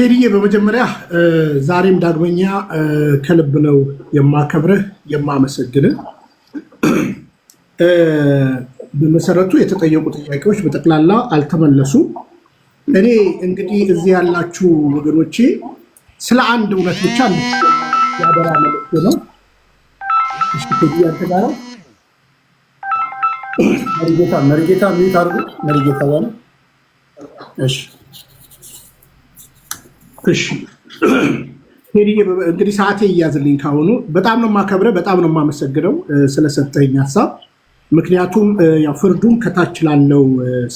ቴዲዬ በመጀመሪያ ዛሬም ዳግመኛ ከልብ ነው የማከብርህ የማመሰግንህ። በመሰረቱ የተጠየቁ ጥያቄዎች በጠቅላላ አልተመለሱም። እኔ እንግዲህ እዚህ ያላችሁ ወገኖቼ ስለ አንድ እውነት ብቻ ያደራ መልእክት ነው። እሺ ቴዲዬ አንተ ጋር መሪጌታ ሚት አድርጉ። መሪጌታ ዋለ እሺ እሺ ቴዲዬ እንግዲህ ሰዓቴ እያዝልኝ ካሁኑ በጣም ነው የማከብረው፣ በጣም ነው የማመሰግነው ስለሰጠኝ ሀሳብ። ምክንያቱም ያው ፍርዱን ከታች ላለው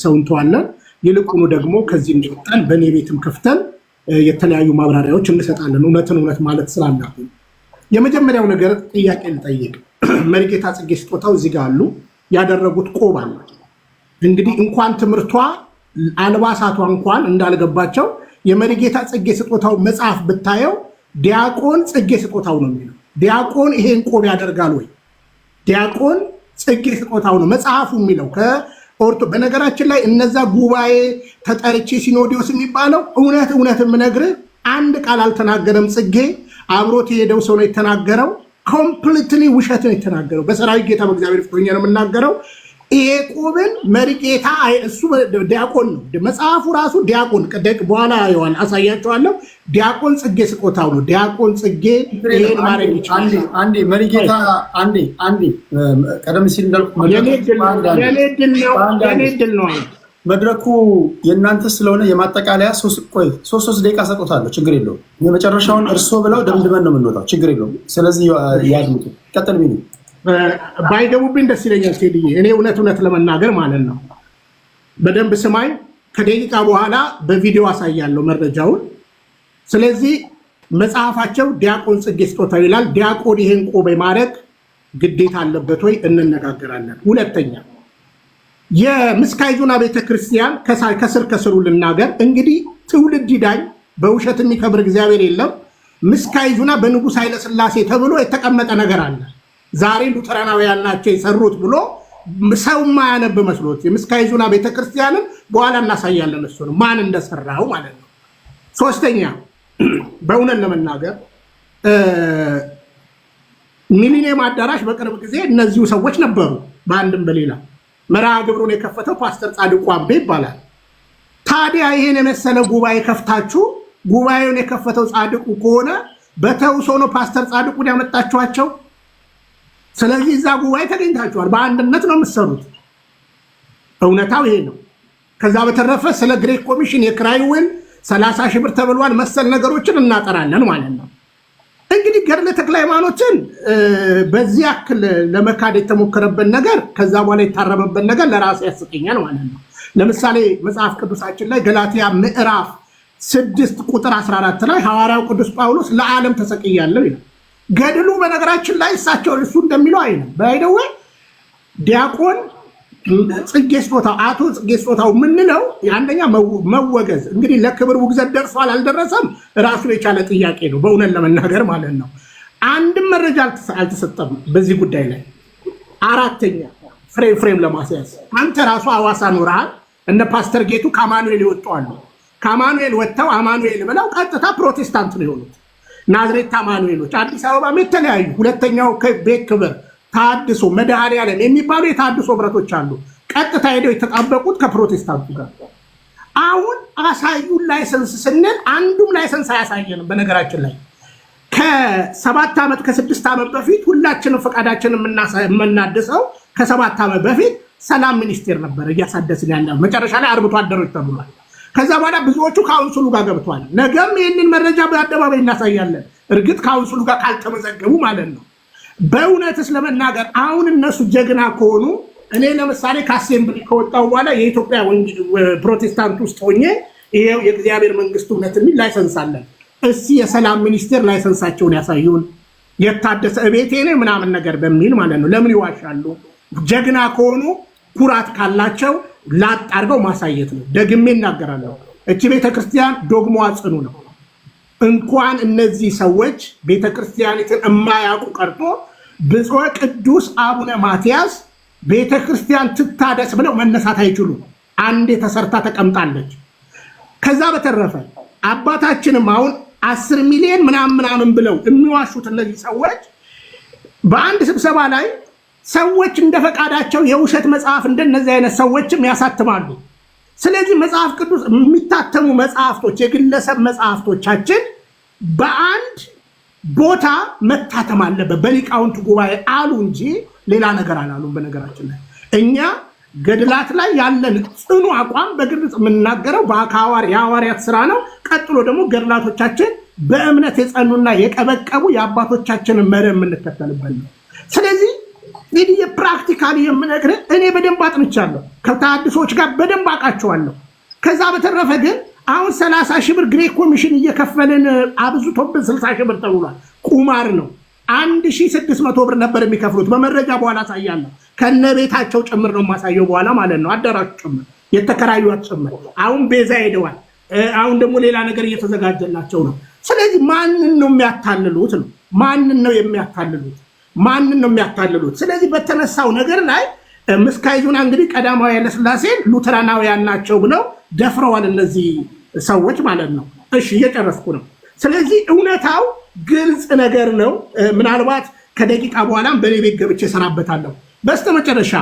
ሰው እንተዋለን፣ ይልቁኑ ደግሞ ከዚህ እንዲወጣን በእኔ ቤትም ከፍተን የተለያዩ ማብራሪያዎች እንሰጣለን፣ እውነትን እውነት ማለት ስላለብን። የመጀመሪያው ነገር ጥያቄ ልጠይቅ። መሪጌታ ጽጌ ስጦታው እዚህ ጋር አሉ፣ ያደረጉት ቆብ አለ። እንግዲህ እንኳን ትምህርቷ አልባሳቷ እንኳን እንዳልገባቸው የመሪጌታ ጽጌ ስጦታው መጽሐፍ ብታየው ዲያቆን ጽጌ ስጦታው ነው የሚለው። ዲያቆን ይሄን ቆብ ያደርጋል ወይ? ዲያቆን ጽጌ ስጦታው ነው መጽሐፉ የሚለው ከኦርቶ። በነገራችን ላይ እነዛ ጉባኤ ተጠርቼ ሲኖዲዮስ የሚባለው እውነት የምነግርህ አንድ ቃል አልተናገረም። ጽጌ አብሮት የሄደው ሰው ነው የተናገረው። ኮምፕሊትሊ ውሸት ነው የተናገረው። በሰራዊት ጌታ በእግዚአብሔር ፊት ሆኜ ነው የምናገረው። ይሄ ቆብን መሪጌታ እሱ ዲያቆን ነው። መጽሐፉ ራሱ ዲያቆን በኋላ ይዋል አሳያቸዋለሁ። ዲያቆን ጽጌ ስጦታው ነው። ዲያቆን ጽጌ ይሄን ማድረግ ይችላል። አንዴ መሪጌታ አንዴ ቀደም ሲል እንዳልኩ የኔ ድል ነው። መድረኩ የእናንተ ስለሆነ የማጠቃለያ ሶስት ደቂቃ ሰጥቶታለሁ። ችግር የለውም። የመጨረሻውን እርሶ ብለው ደምድመን ነው የምንወጣው። ችግር የለውም። ስለዚህ ያድምጡ። ቀጥል ሚኒ ባይገቡብኝ ደስ ይለኛል ቴዲዬ። እኔ እውነት ለመናገር ማለት ነው። በደንብ ስማኝ። ከደቂቃ በኋላ በቪዲዮ አሳያለሁ መረጃውን። ስለዚህ መጽሐፋቸው ዲያቆን ጽጌ ስጦታው ይላል። ዲያቆን ይሄን ቆብ ማድረግ ግዴታ አለበት ወይ? እንነጋገራለን። ሁለተኛ የምስካየ ኅዙናን ቤተክርስቲያን ከስሩ ልናገር። እንግዲህ ትውልድ ይዳኝ፣ በውሸት የሚከብር እግዚአብሔር የለም። ምስካየ ኅዙናን በንጉሥ ኃይለ ሥላሴ ተብሎ የተቀመጠ ነገር አለ። ዛሬ ሉተራናውያን ናቸው የሰሩት ብሎ ሰው ማያነብ መስሎት የምስካየ ኅዙናን ቤተክርስቲያንን በኋላ እናሳያለን። እሱ ነው ማን እንደሰራው ማለት ነው። ሶስተኛ በእውነት ለመናገር ሚሊኒየም አዳራሽ በቅርብ ጊዜ እነዚሁ ሰዎች ነበሩ። በአንድም በሌላ መርሃ ግብሩን የከፈተው ፓስተር ጻድቁ አቤ ይባላል። ታዲያ ይሄን የመሰለ ጉባኤ ከፍታችሁ ጉባኤውን የከፈተው ጻድቁ ከሆነ በተውሶ ነው ፓስተር ጻድቁን ያመጣችኋቸው። ስለዚህ እዛ ጉባኤ ተገኝታችኋል። በአንድነት ነው የምትሰሩት። እውነታው ይሄ ነው። ከዛ በተረፈ ስለ ግሬክ ኮሚሽን የክራይ ውል 30 ሺህ ብር ተብሏል መሰል ነገሮችን እናጠራለን ማለት ነው። እንግዲህ ገድለ ተክለ ሃይማኖትን በዚህ ያክል ለመካድ የተሞከረበት ነገር ከዛ በኋላ የታረመበት ነገር ለራሴ ያስቀኛል ማለት ነው። ለምሳሌ መጽሐፍ ቅዱሳችን ላይ ገላትያ ምዕራፍ 6 ቁጥር 14 ላይ ሐዋርያው ቅዱስ ጳውሎስ ለዓለም ተሰቅያለሁ ይላል። ገድሉ በነገራችን ላይ እሳቸው እሱ እንደሚለው አይደለም። ባይደው ዲያቆን ጽጌ ስጦታው አቶ ጽጌ ስጦታው ምንለው አንደኛ መወገዝ እንግዲህ ለክብር ውግዘት ደርሷል አልደረሰም ራሱን የቻለ ጥያቄ ነው። በእውነት ለመናገር ማለት ነው አንድም መረጃ አልተሰጠም በዚህ ጉዳይ ላይ። አራተኛ ፍሬም ለማስያዝ አንተ ራሱ ሐዋሳ ኖርሃል። እነ ፓስተር ጌቱ ከአማኑኤል ይወጣሉ። ከአማኑኤል ወጥተው አማኑኤል ብለው ቀጥታ ፕሮቴስታንት ነው የሆኑት። ናዝሬት አማኑኤሎች አዲስ አበባም የተለያዩ ሁለተኛው ቤት ክብር ታድሶ መድኃኔዓለም የሚባሉ የታድሶ ብረቶች አሉ። ቀጥታ ሄደው የተጣበቁት ከፕሮቴስታንቱ ጋር። አሁን አሳዩን ላይሰንስ ስንል አንዱም ላይሰንስ አያሳየንም። በነገራችን ላይ ከ7 ዓመት ከ6 ዓመት በፊት ሁላችንም ፈቃዳችንን የምናድሰው ከ7 ዓመት በፊት ሰላም ሚኒስቴር ነበር እያሳደስን ያለ። መጨረሻ ላይ አርብቶ አደሮች ተብሏል። ከዛ በኋላ ብዙዎቹ ካውንስሉ ጋር ገብቷል። ነገም ይህንን መረጃ በአደባባይ እናሳያለን። እርግጥ ካውንስሉ ጋር ካልተመዘገቡ ማለት ነው። በእውነትስ ለመናገር አሁን እነሱ ጀግና ከሆኑ እኔ ለምሳሌ ከአሴምብሊ ከወጣው በኋላ የኢትዮጵያ ፕሮቴስታንት ውስጥ ሆኜ ይሄው የእግዚአብሔር መንግስት እውነት የሚል ላይሰንስ አለን። እስቲ የሰላም ሚኒስቴር ላይሰንሳቸውን ያሳዩን። የታደሰ እቤቴ ነው ምናምን ነገር በሚል ማለት ነው። ለምን ይዋሻሉ? ጀግና ከሆኑ ኩራት ካላቸው ላጥ አድርገው ማሳየት ነው። ደግሜ እናገራለሁ። እቺ ቤተክርስቲያን ዶግማዋ ጽኑ ነው። እንኳን እነዚህ ሰዎች ቤተክርስቲያኒትን የማያውቁ ቀርቶ ብፁዕ ቅዱስ አቡነ ማትያስ ቤተክርስቲያን ትታደስ ብለው መነሳት አይችሉም። አንዴ ተሰርታ ተቀምጣለች። ከዛ በተረፈ አባታችንም አሁን 10 ሚሊዮን ምናምን ብለው የሚዋሹት እነዚህ ሰዎች በአንድ ስብሰባ ላይ ሰዎች እንደፈቃዳቸው የውሸት መጽሐፍ እንደነዚህ አይነት ሰዎችም ያሳትማሉ። ስለዚህ መጽሐፍ ቅዱስ የሚታተሙ መጽሐፍቶች የግለሰብ መጽሐፍቶቻችን በአንድ ቦታ መታተም አለበት በሊቃውንት ጉባኤ አሉ እንጂ ሌላ ነገር አላሉም። በነገራችን ላይ እኛ ገድላት ላይ ያለን ጽኑ አቋም በግልጽ የምናገረው የሐዋርያት ስራ ነው። ቀጥሎ ደግሞ ገድላቶቻችን በእምነት የጸኑና የቀበቀቡ የአባቶቻችንን መርህ የምንከተልበት ነው። ስለዚህ እንግዲህ የፕራክቲካሊ የምነግርህ እኔ በደንብ አጥንቻለሁ፣ ከተሐድሶች ጋር በደንብ አውቃቸዋለሁ። ከዛ በተረፈ ግን አሁን 30 ሺህ ብር ግሬክ ኮሚሽን እየከፈልን አብዙቶብን 60 ሺህ ብር ተብሏል። ቁማር ነው። 1600 ብር ነበር የሚከፍሉት። በመረጃ በኋላ አሳያለሁ። ከነቤታቸው ጭምር ነው የማሳየው በኋላ ማለት ነው። አዳራሹ ጭምር የተከራዩት ጭምር። አሁን ቤዛ ሄደዋል። አሁን ደግሞ ሌላ ነገር እየተዘጋጀላቸው ነው። ስለዚህ ማንን ነው የሚያታልሉት ነው? ማንን ነው የሚያታልሉት? ስለዚህ በተነሳው ነገር ላይ ምስካየ ኅዙናን እንግዲህ ቀዳማዊ ኃይለ ሥላሴ ሉተራናውያን ናቸው ብለው ደፍረዋል እነዚህ ሰዎች ማለት ነው። እሺ እየጨረስኩ ነው። ስለዚህ እውነታው ግልጽ ነገር ነው። ምናልባት ከደቂቃ በኋላም በኔ ቤት ገብቼ እሰራበታለሁ። በስተመጨረሻ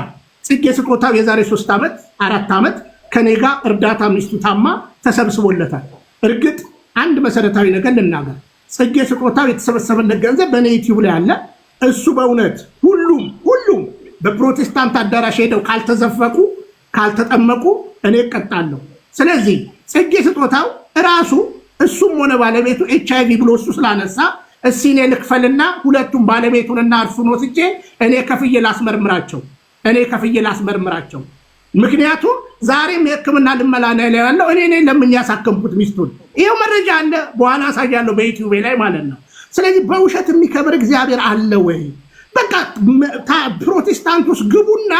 ጽጌ ስጦታው የዛሬ 3 ዓመት 4 ዓመት ከኔ ጋር እርዳታ ሚስቱ ታማ ተሰብስቦለታል። እርግጥ አንድ መሰረታዊ ነገር ልናገር። ጽጌ ስጦታው የተሰበሰበለት ገንዘብ በኔ ዩቲዩብ ላይ አለ። እሱ በእውነት ሁሉም በፕሮቴስታንት አዳራሽ ሄደው ካልተዘፈቁ ካልተጠመቁ እኔ እቀጣለሁ። ስለዚህ ጽጌ ስጦታው ራሱ እሱም ሆነ ባለቤቱ HIV ብሎ እሱ ስላነሳ እኔ ልክፈልና ሁለቱም ባለቤቱንና እርሱን ወስጄ እኔ ከፍዬ ላስመርምራቸው። ምክንያቱም ዛሬም የሕክምና ልመና ላይ ያለው እኔ ለምን ያሳከምኩት ሚስቱን ይሄው መረጃ አለ። በኋላ አሳያለሁ በዩቲዩብ ላይ ማለት ነው። ስለዚህ በውሸት የሚከብር እግዚአብሔር አለ ወይ? በቃ ፕሮቴስታንቱስ ግቡና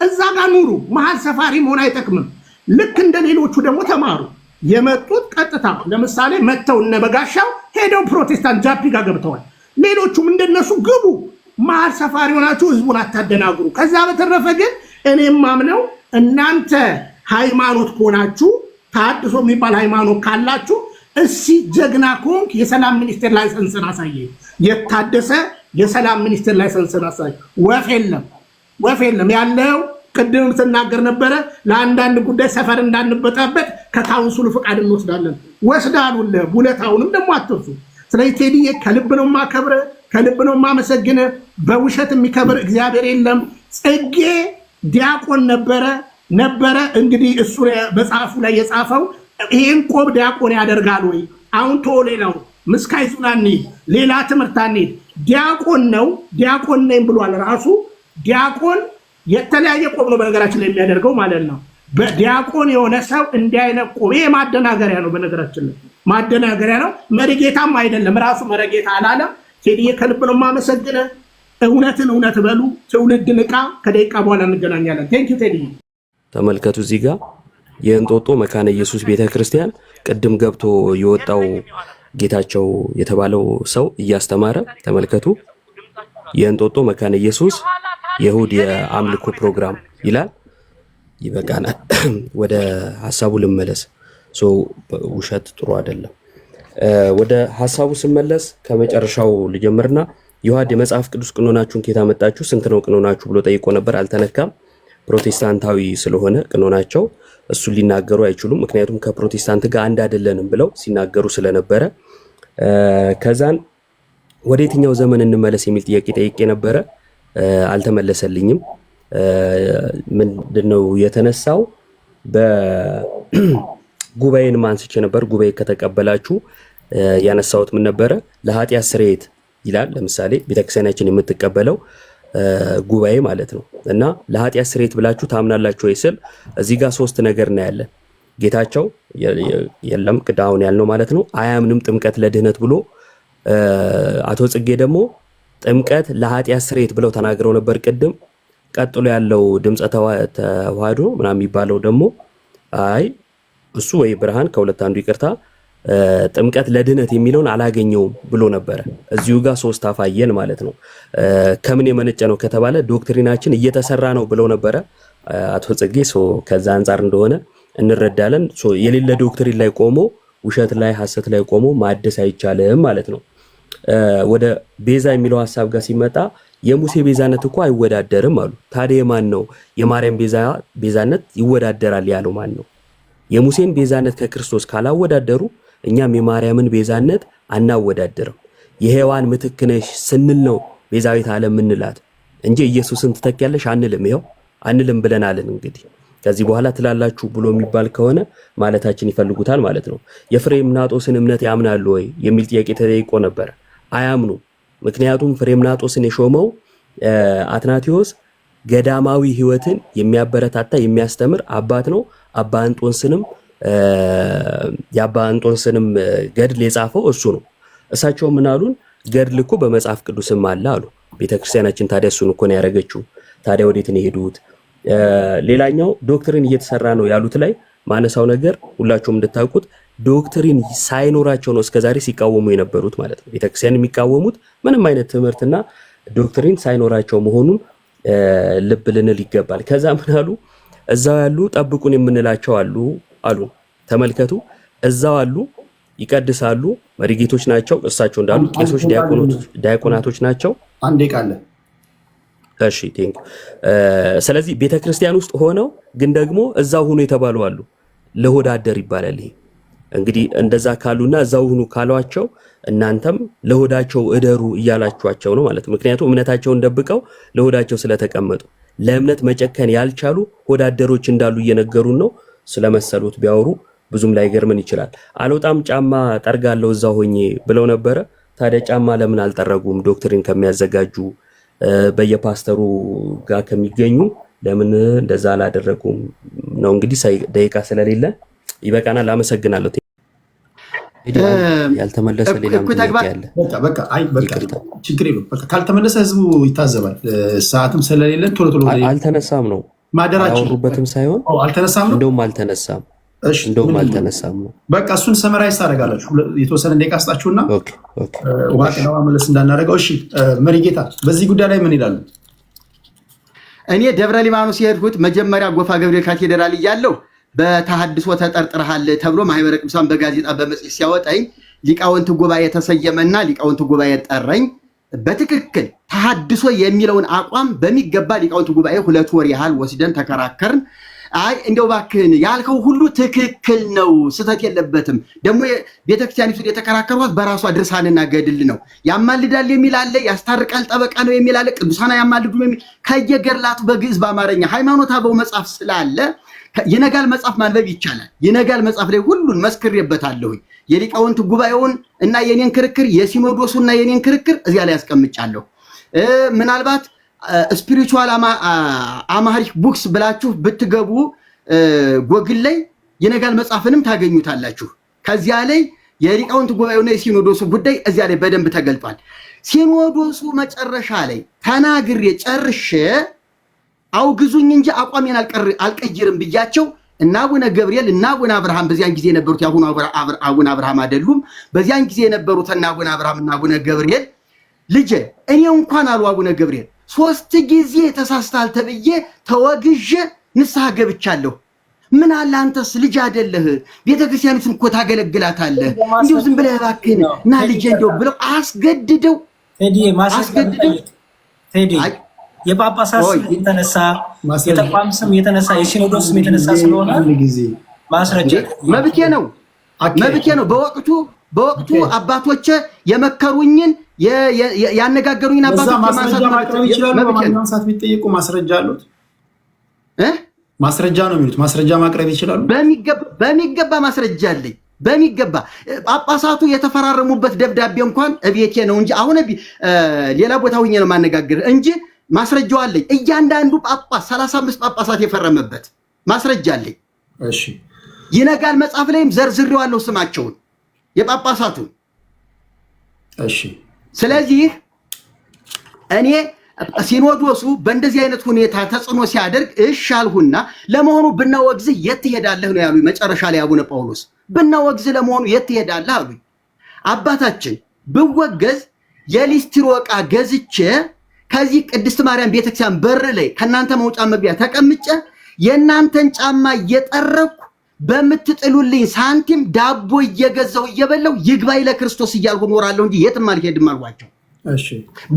እዛ ጋር ኑሩ። መሀል ሰፋሪ መሆን አይጠቅምም። ልክ እንደ ሌሎቹ ደግሞ ተማሩ። የመጡት ቀጥታ ለምሳሌ መተው እነ በጋሻው ሄደው ፕሮቴስታንት ጃፒ ጋር ገብተዋል። ሌሎቹም እንደነሱ ግቡ። መሀል ሰፋሪ ሆናችሁ ህዝቡን አታደናግሩ። ከዛ በተረፈ ግን እኔም ማምነው እናንተ ሃይማኖት ከሆናችሁ ተሐድሶ የሚባል ሃይማኖት ካላችሁ ጀግና ኮንክ የሰላም ሚኒስቴር ላይሰንስን አሳየኝ። የታደሰ የሰላም ሚኒስቴር ላይሰንስን አሳየኝ። ወፍ የለም ያለው ቅድም ስናገር ነበረ። ለአንዳንድ ጉዳይ ሰፈር እንዳንበጣበት ከካውንስሉ ፍቃድ እንወስዳለን። ወስዳሉለ ውለታውንም ደግሞ አትርሱ። ስለዚህ ቴዲዬ ከልብ ነው ማከብረ፣ ከልብ ነው ማመሰግነ። በውሸት የሚከብር እግዚአብሔር የለም። ጽጌ ዲያቆን ነበረ። እንግዲህ እሱ መጽሐፉ ላይ የጻፈው ይሄን ቆብ ዲያቆን ያደርጋል ወይ? አሁን ሌላው ምስካየ ኅዙናን ሌላ ትምህርት አንሄድ። ዲያቆን ነኝ ብሏል ራሱ። ዲያቆን የተለያየ ቆብ ነው በነገራችን ላይ የሚያደርገው ማለት ነው። በዲያቆን የሆነ ሰው እንዲህ አይነት ቆብ ይሄ ማደናገሪያ ነው። በነገራችን ላይ ማደናገሪያ ነው። መሪጌታም አይደለም። ራሱ መሪጌታ አላለም። ቴዲዬ ከልብ ነው የማመሰግነ። እውነትን እውነት በሉ። ትውልድ ንቃ። ከደቂቃ በኋላ እንገናኛለን። ቴንክ ዩ ቴዲዬ። ተመልከቱ እዚህ ጋር የእንጦጦ መካነ ኢየሱስ ቤተክርስቲያን ቅድም ገብቶ የወጣው ጌታቸው የተባለው ሰው እያስተማረ ተመልከቱ። የእንጦጦ መካነ ኢየሱስ የእሁድ የአምልኮ ፕሮግራም ይላል። ይበቃናል። ወደ ሐሳቡ ልመለስ። ውሸት ጥሩ አይደለም። ወደ ሐሳቡ ስመለስ ከመጨረሻው ልጀምርና ይሁዳ የመጽሐፍ ቅዱስ ቅኖናችሁን ከየት አመጣችሁ? ስንት ነው ቅኖናችሁ ብሎ ጠይቆ ነበር። አልተነካም። ፕሮቴስታንታዊ ስለሆነ ቅኖናቸው እሱን ሊናገሩ አይችሉም። ምክንያቱም ከፕሮቴስታንት ጋር አንድ አይደለንም ብለው ሲናገሩ ስለነበረ ከዛን ወደ የትኛው ዘመን እንመለስ የሚል ጥያቄ ጠይቄ ነበረ። አልተመለሰልኝም። ምንድነው የተነሳው? በጉባኤን ማንስቼ ነበር። ጉባኤ ከተቀበላችሁ ያነሳሁት ምን ነበረ? ለኃጢአት ስርየት ይላል። ለምሳሌ ቤተክርስቲያናችን የምትቀበለው ጉባኤ ማለት ነው። እና ለኃጢአት ስርየት ብላችሁ ታምናላችሁ ወይ ስል እዚህ ጋር 3 ነገር ነው ያለ። ጌታቸው የለም ቅዳውን ያልነው ማለት ነው። አያምንም ጥምቀት ለድህነት ብሎ አቶ ጽጌ ደግሞ ጥምቀት ለኃጢአት ስርየት ብለው ተናግረው ነበር ቅድም። ቀጥሎ ያለው ድምፀ ተዋህዶ ምናምን የሚባለው ደግሞ አይ እሱ ወይ ብርሃን ከሁለት አንዱ ይቅርታ ጥምቀት ለድህነት የሚለውን አላገኘውም ብሎ ነበረ። እዚሁ ጋር 3 አፋየን ማለት ነው። ከምን የመነጨ ነው ከተባለ ዶክትሪናችን እየተሰራ ነው ብለው ነበረ አቶ ጽጌ። ከዛ አንፃር እንደሆነ እንረዳለን። የሌለ ዶክትሪን ላይ ቆሞ ውሸት ላይ ሐሰት ላይ ቆሞ ማደስ አይቻልም ማለት ነው። ወደ ቤዛ የሚለው ሐሳብ ጋር ሲመጣ የሙሴ ቤዛነት እኮ አይወዳደርም አሉ። ታዲያ ማን ነው የማርያም ቤዛነት ይወዳደራል ያለው ማን ነው? የሙሴን ቤዛነት ከክርስቶስ ካላወዳደሩ እኛም የማርያምን ቤዛነት አናወዳደርም። የሔዋን ምትክ ነሽ ስንል ነው ቤዛዊት ዓለም ምንላት እንጂ ኢየሱስን ትተኪያለሽ አንልም። ይኸው አንልም ብለናልን። እንግዲህ ከዚህ በኋላ ትላላችሁ ብሎ የሚባል ከሆነ ማለታችን ይፈልጉታል ማለት ነው። የፍሬምናጦስን እምነት ያምናሉ ወይ የሚል ጥያቄ ተጠይቆ ነበር። አያምኑ። ምክንያቱም ፍሬምናጦስን የሾመው አትናቴዎስ ገዳማዊ ሕይወትን የሚያበረታታ የሚያስተምር አባት ነው። አባ እንጦንስንም ገድል የጻፈው እሱ ነው። እሳቸው ምን አሉን? ገድል እኮ በመጽሐፍ ቅዱስም አለ አሉ። ቤተክርስቲያናችን ታዲያ እሱን እኮ ነው ያደረገችው። ታዲያ ወዴት ነው የሄዱት? ሌላኛው ዶክትሪን እየተሰራ ነው ያሉት ላይ ማነሳው ነገር ሁላችሁም እንድታውቁት ዶክትሪን ሳይኖራቸው ነው እስከዛሬ ሲቃወሙ የነበሩት ማለት ነው። ቤተክርስቲያን የሚቃወሙት ምንም አይነት ትምህርትና ዶክትሪን ሳይኖራቸው መሆኑን ልብ ልንል ይገባል። ከዛ ምን አሉ? እዛው ያሉ ጠብቁን የምንላቸው አሉ። ተመልከቱ፣ እዛው አሉ፣ ይቀድሳሉ፣ መሪጌቶች ናቸው። እሳቸው እንዳሉ ቄሶች፣ ዲያቆናቶች ናቸው። አንዴ ቃለ እሺ ቴንክ። ስለዚህ ቤተክርስቲያን ውስጥ ሆነው ግን ደግሞ እዛው ሆኖ የተባሉ አሉ። ለሆድ አደር ይባላል ይሄ። እንግዲህ እንደዛ ካሉና እዛው ሆኖ ካሏቸው እናንተም ለሆዳቸው እደሩ እያላችኋቸው ነው ማለት። ምክንያቱም እምነታቸውን ደብቀው ለሆዳቸው ስለተቀመጡ ለእምነት መጨከን ያልቻሉ ሆዳደሮች እንዳሉ እየነገሩን ነው። ስለመሰሉት ቢያወሩ ብዙም ላይገርምን ይችላል። አልወጣም ጫማ ጠርጋለሁ እዛው ሆኜ ብለው ነበረ። ታዲያ ጫማ ለምን አልጠረጉም? ዶክትሪን ከሚያዘጋጁ በየፓስተሩ ጋር ከሚገኙ ለምን እንደዛ አላደረጉም ነው። እንግዲህ ደቂቃ ስለሌለ ይበቃናል። አመሰግናለሁ። ያልተመለሰ ሌላም ጥያቄ አለ። በቃ ችግር የለም። በቃ ካልተመለሰ ህዝቡ ይታዘባል። ሰዓትም ስለሌለን ቶሎ አልተነሳም ነው ማደራችን ያወሩበትም ሳይሆን አልተነሳም ነው። እንደውም አልተነሳም ነው። በቃ እሱን ሰመራይዝ ታደርጋላችሁ። የተወሰነ ደቂቃ ስጣችሁና ውሃ ቀለዋ መለስ እንዳናደርገው። እሺ መሪጌታ በዚህ ጉዳይ ላይ ምን ይላሉ? እኔ ደብረ ሊባኖስ የሄድኩት መጀመሪያ ጎፋ ገብርኤል ካቴድራል እያለሁ በተሐድሶ ተጠርጥረሃል ተብሎ ማህበረ ቅዱሳን በጋዜጣ በመጽሔት ሲያወጣኝ ሊቃውንት ጉባኤ ተሰየመና ሊቃውንት ጉባኤ ጠራኝ። በትክክል ተሐድሶ የሚለውን አቋም በሚገባ ሊቃውንት ጉባኤ 2 ወር ያህል ወስደን ተከራከርን። አይ እንደው እባክህን ያልከው ሁሉ ትክክል ነው፣ ስህተት የለበትም። ደግሞ ቤተክርስቲያኒቱ የተከራከሯት በራሷ ድርሳንና ገድል ነው። ያማልዳል የሚል አለ፣ ያስታርቃል ጠበቃ ነው የሚል አለ፣ ቅዱሳን ያማልዱ የሚል ከየገድላቱ በግዕዝ በአማርኛ ሃይማኖት አበው መጽሐፍ ስላለ ይነጋል መጽሐፍ ማንበብ ይቻላል። ይነጋል መጽሐፍ ላይ ሁሉን መስክሬበታለሁኝ። የሊቃውንት ጉባኤውን እና የኔን ክርክር፣ የሲኖዶሱና የኔን ክርክር እዚያ ላይ ያስቀምጫለሁ። ምናልባት ስፒሪቹዋል አማሪክ ቡክስ ብላችሁ ብትገቡ ጎግል ላይ ይነጋል መጽሐፍንም ታገኙታላችሁ። ከዚያ ላይ የሊቃውንት ጉባኤውና የሲኖዶሱ ጉዳይ እዚያ ላይ በደንብ ተገልጧል። ሲኖዶሱ መጨረሻ ላይ ተናግሬ ጨርሼ አውግዙኝ እንጂ አቋሜን አልቀይርም ብያቸው እና አቡነ ገብርኤል እና አቡነ አብርሃም በዚያን ጊዜ የነበሩት ያሁኑ አቡነ አብርሃም አይደሉም። በዚያን ጊዜ የነበሩት እና አቡነ አብርሃም እና አቡነ ገብርኤል ልጄ እኔ እንኳን አሉ አቡነ ገብርኤል 3 ጊዜ ተሳስተሃል ተብዬ ተወግዤ ንስሐ ገብቻለሁ። ምን አለ አንተስ ልጅ አይደለህ? ቤተክርስቲያኒቱን እኮ ታገለግላታለህ። እንዲሁ ዝም ብለህ እባክህን ና ልጄ እንደው ብለው አስገድደው የጳጳሳት ስም የተነሳ የተቋም ስም የተነሳ የሲኖዶስ ስም የተነሳ ስለሆነ ማስረጃ መብቴ ነው። በወቅቱ አባቶች የመከሩኝን ያነጋገሩኝን አባቶች ማስረጃ ማቅረብ ይችላሉ። በማንኛውም ሰዓት ቢጠየቁ ማስረጃ አሉት። ማስረጃ ነው የሚሉት። ማስረጃ ማቅረብ ይችላሉ። በሚገባ ማስረጃ አለኝ። በሚገባ ጳጳሳቱ የተፈራረሙበት ደብዳቤ እንኳን እቤቴ ነው እንጂ አሁን ሌላ ቦታ ሁኜ ነው ማነጋገር እንጂ ማስረጃው አለኝ። እያንዳንዱ ጳጳስ 35 ጳጳሳት የፈረመበት ማስረጃ አለኝ። እሺ ይነጋል መጽሐፍ ላይም ዘርዝሬዋለሁ ስማቸውን የጳጳሳቱን። እሺ ስለዚህ እኔ ሲኖዶሱ በእንደዚህ አይነት ሁኔታ ተጽዕኖ ሲያደርግ እሻልሁና ለመሆኑ ብናወግዝህ የት ትሄዳለህ ነው ያሉኝ። መጨረሻ ላይ አቡነ ጳውሎስ ብናወግዝህ ለመሆኑ የት ትሄዳለህ አሉኝ። አባታችን ብወገዝ የሊስትሮ ዕቃ ገዝቼ ከዚህ ቅድስት ማርያም ቤተክርስቲያን በር ላይ ከናንተ መውጫ መግቢያ ተቀምጬ የናንተን ጫማ እየጠረኩ በምትጥሉልኝ ሳንቲም ዳቦ እየገዛው እየበላው ይግባይ ለክርስቶስ እያልኩ ኖራለሁ እንጂ የትም አልሄድም አልኳቸው።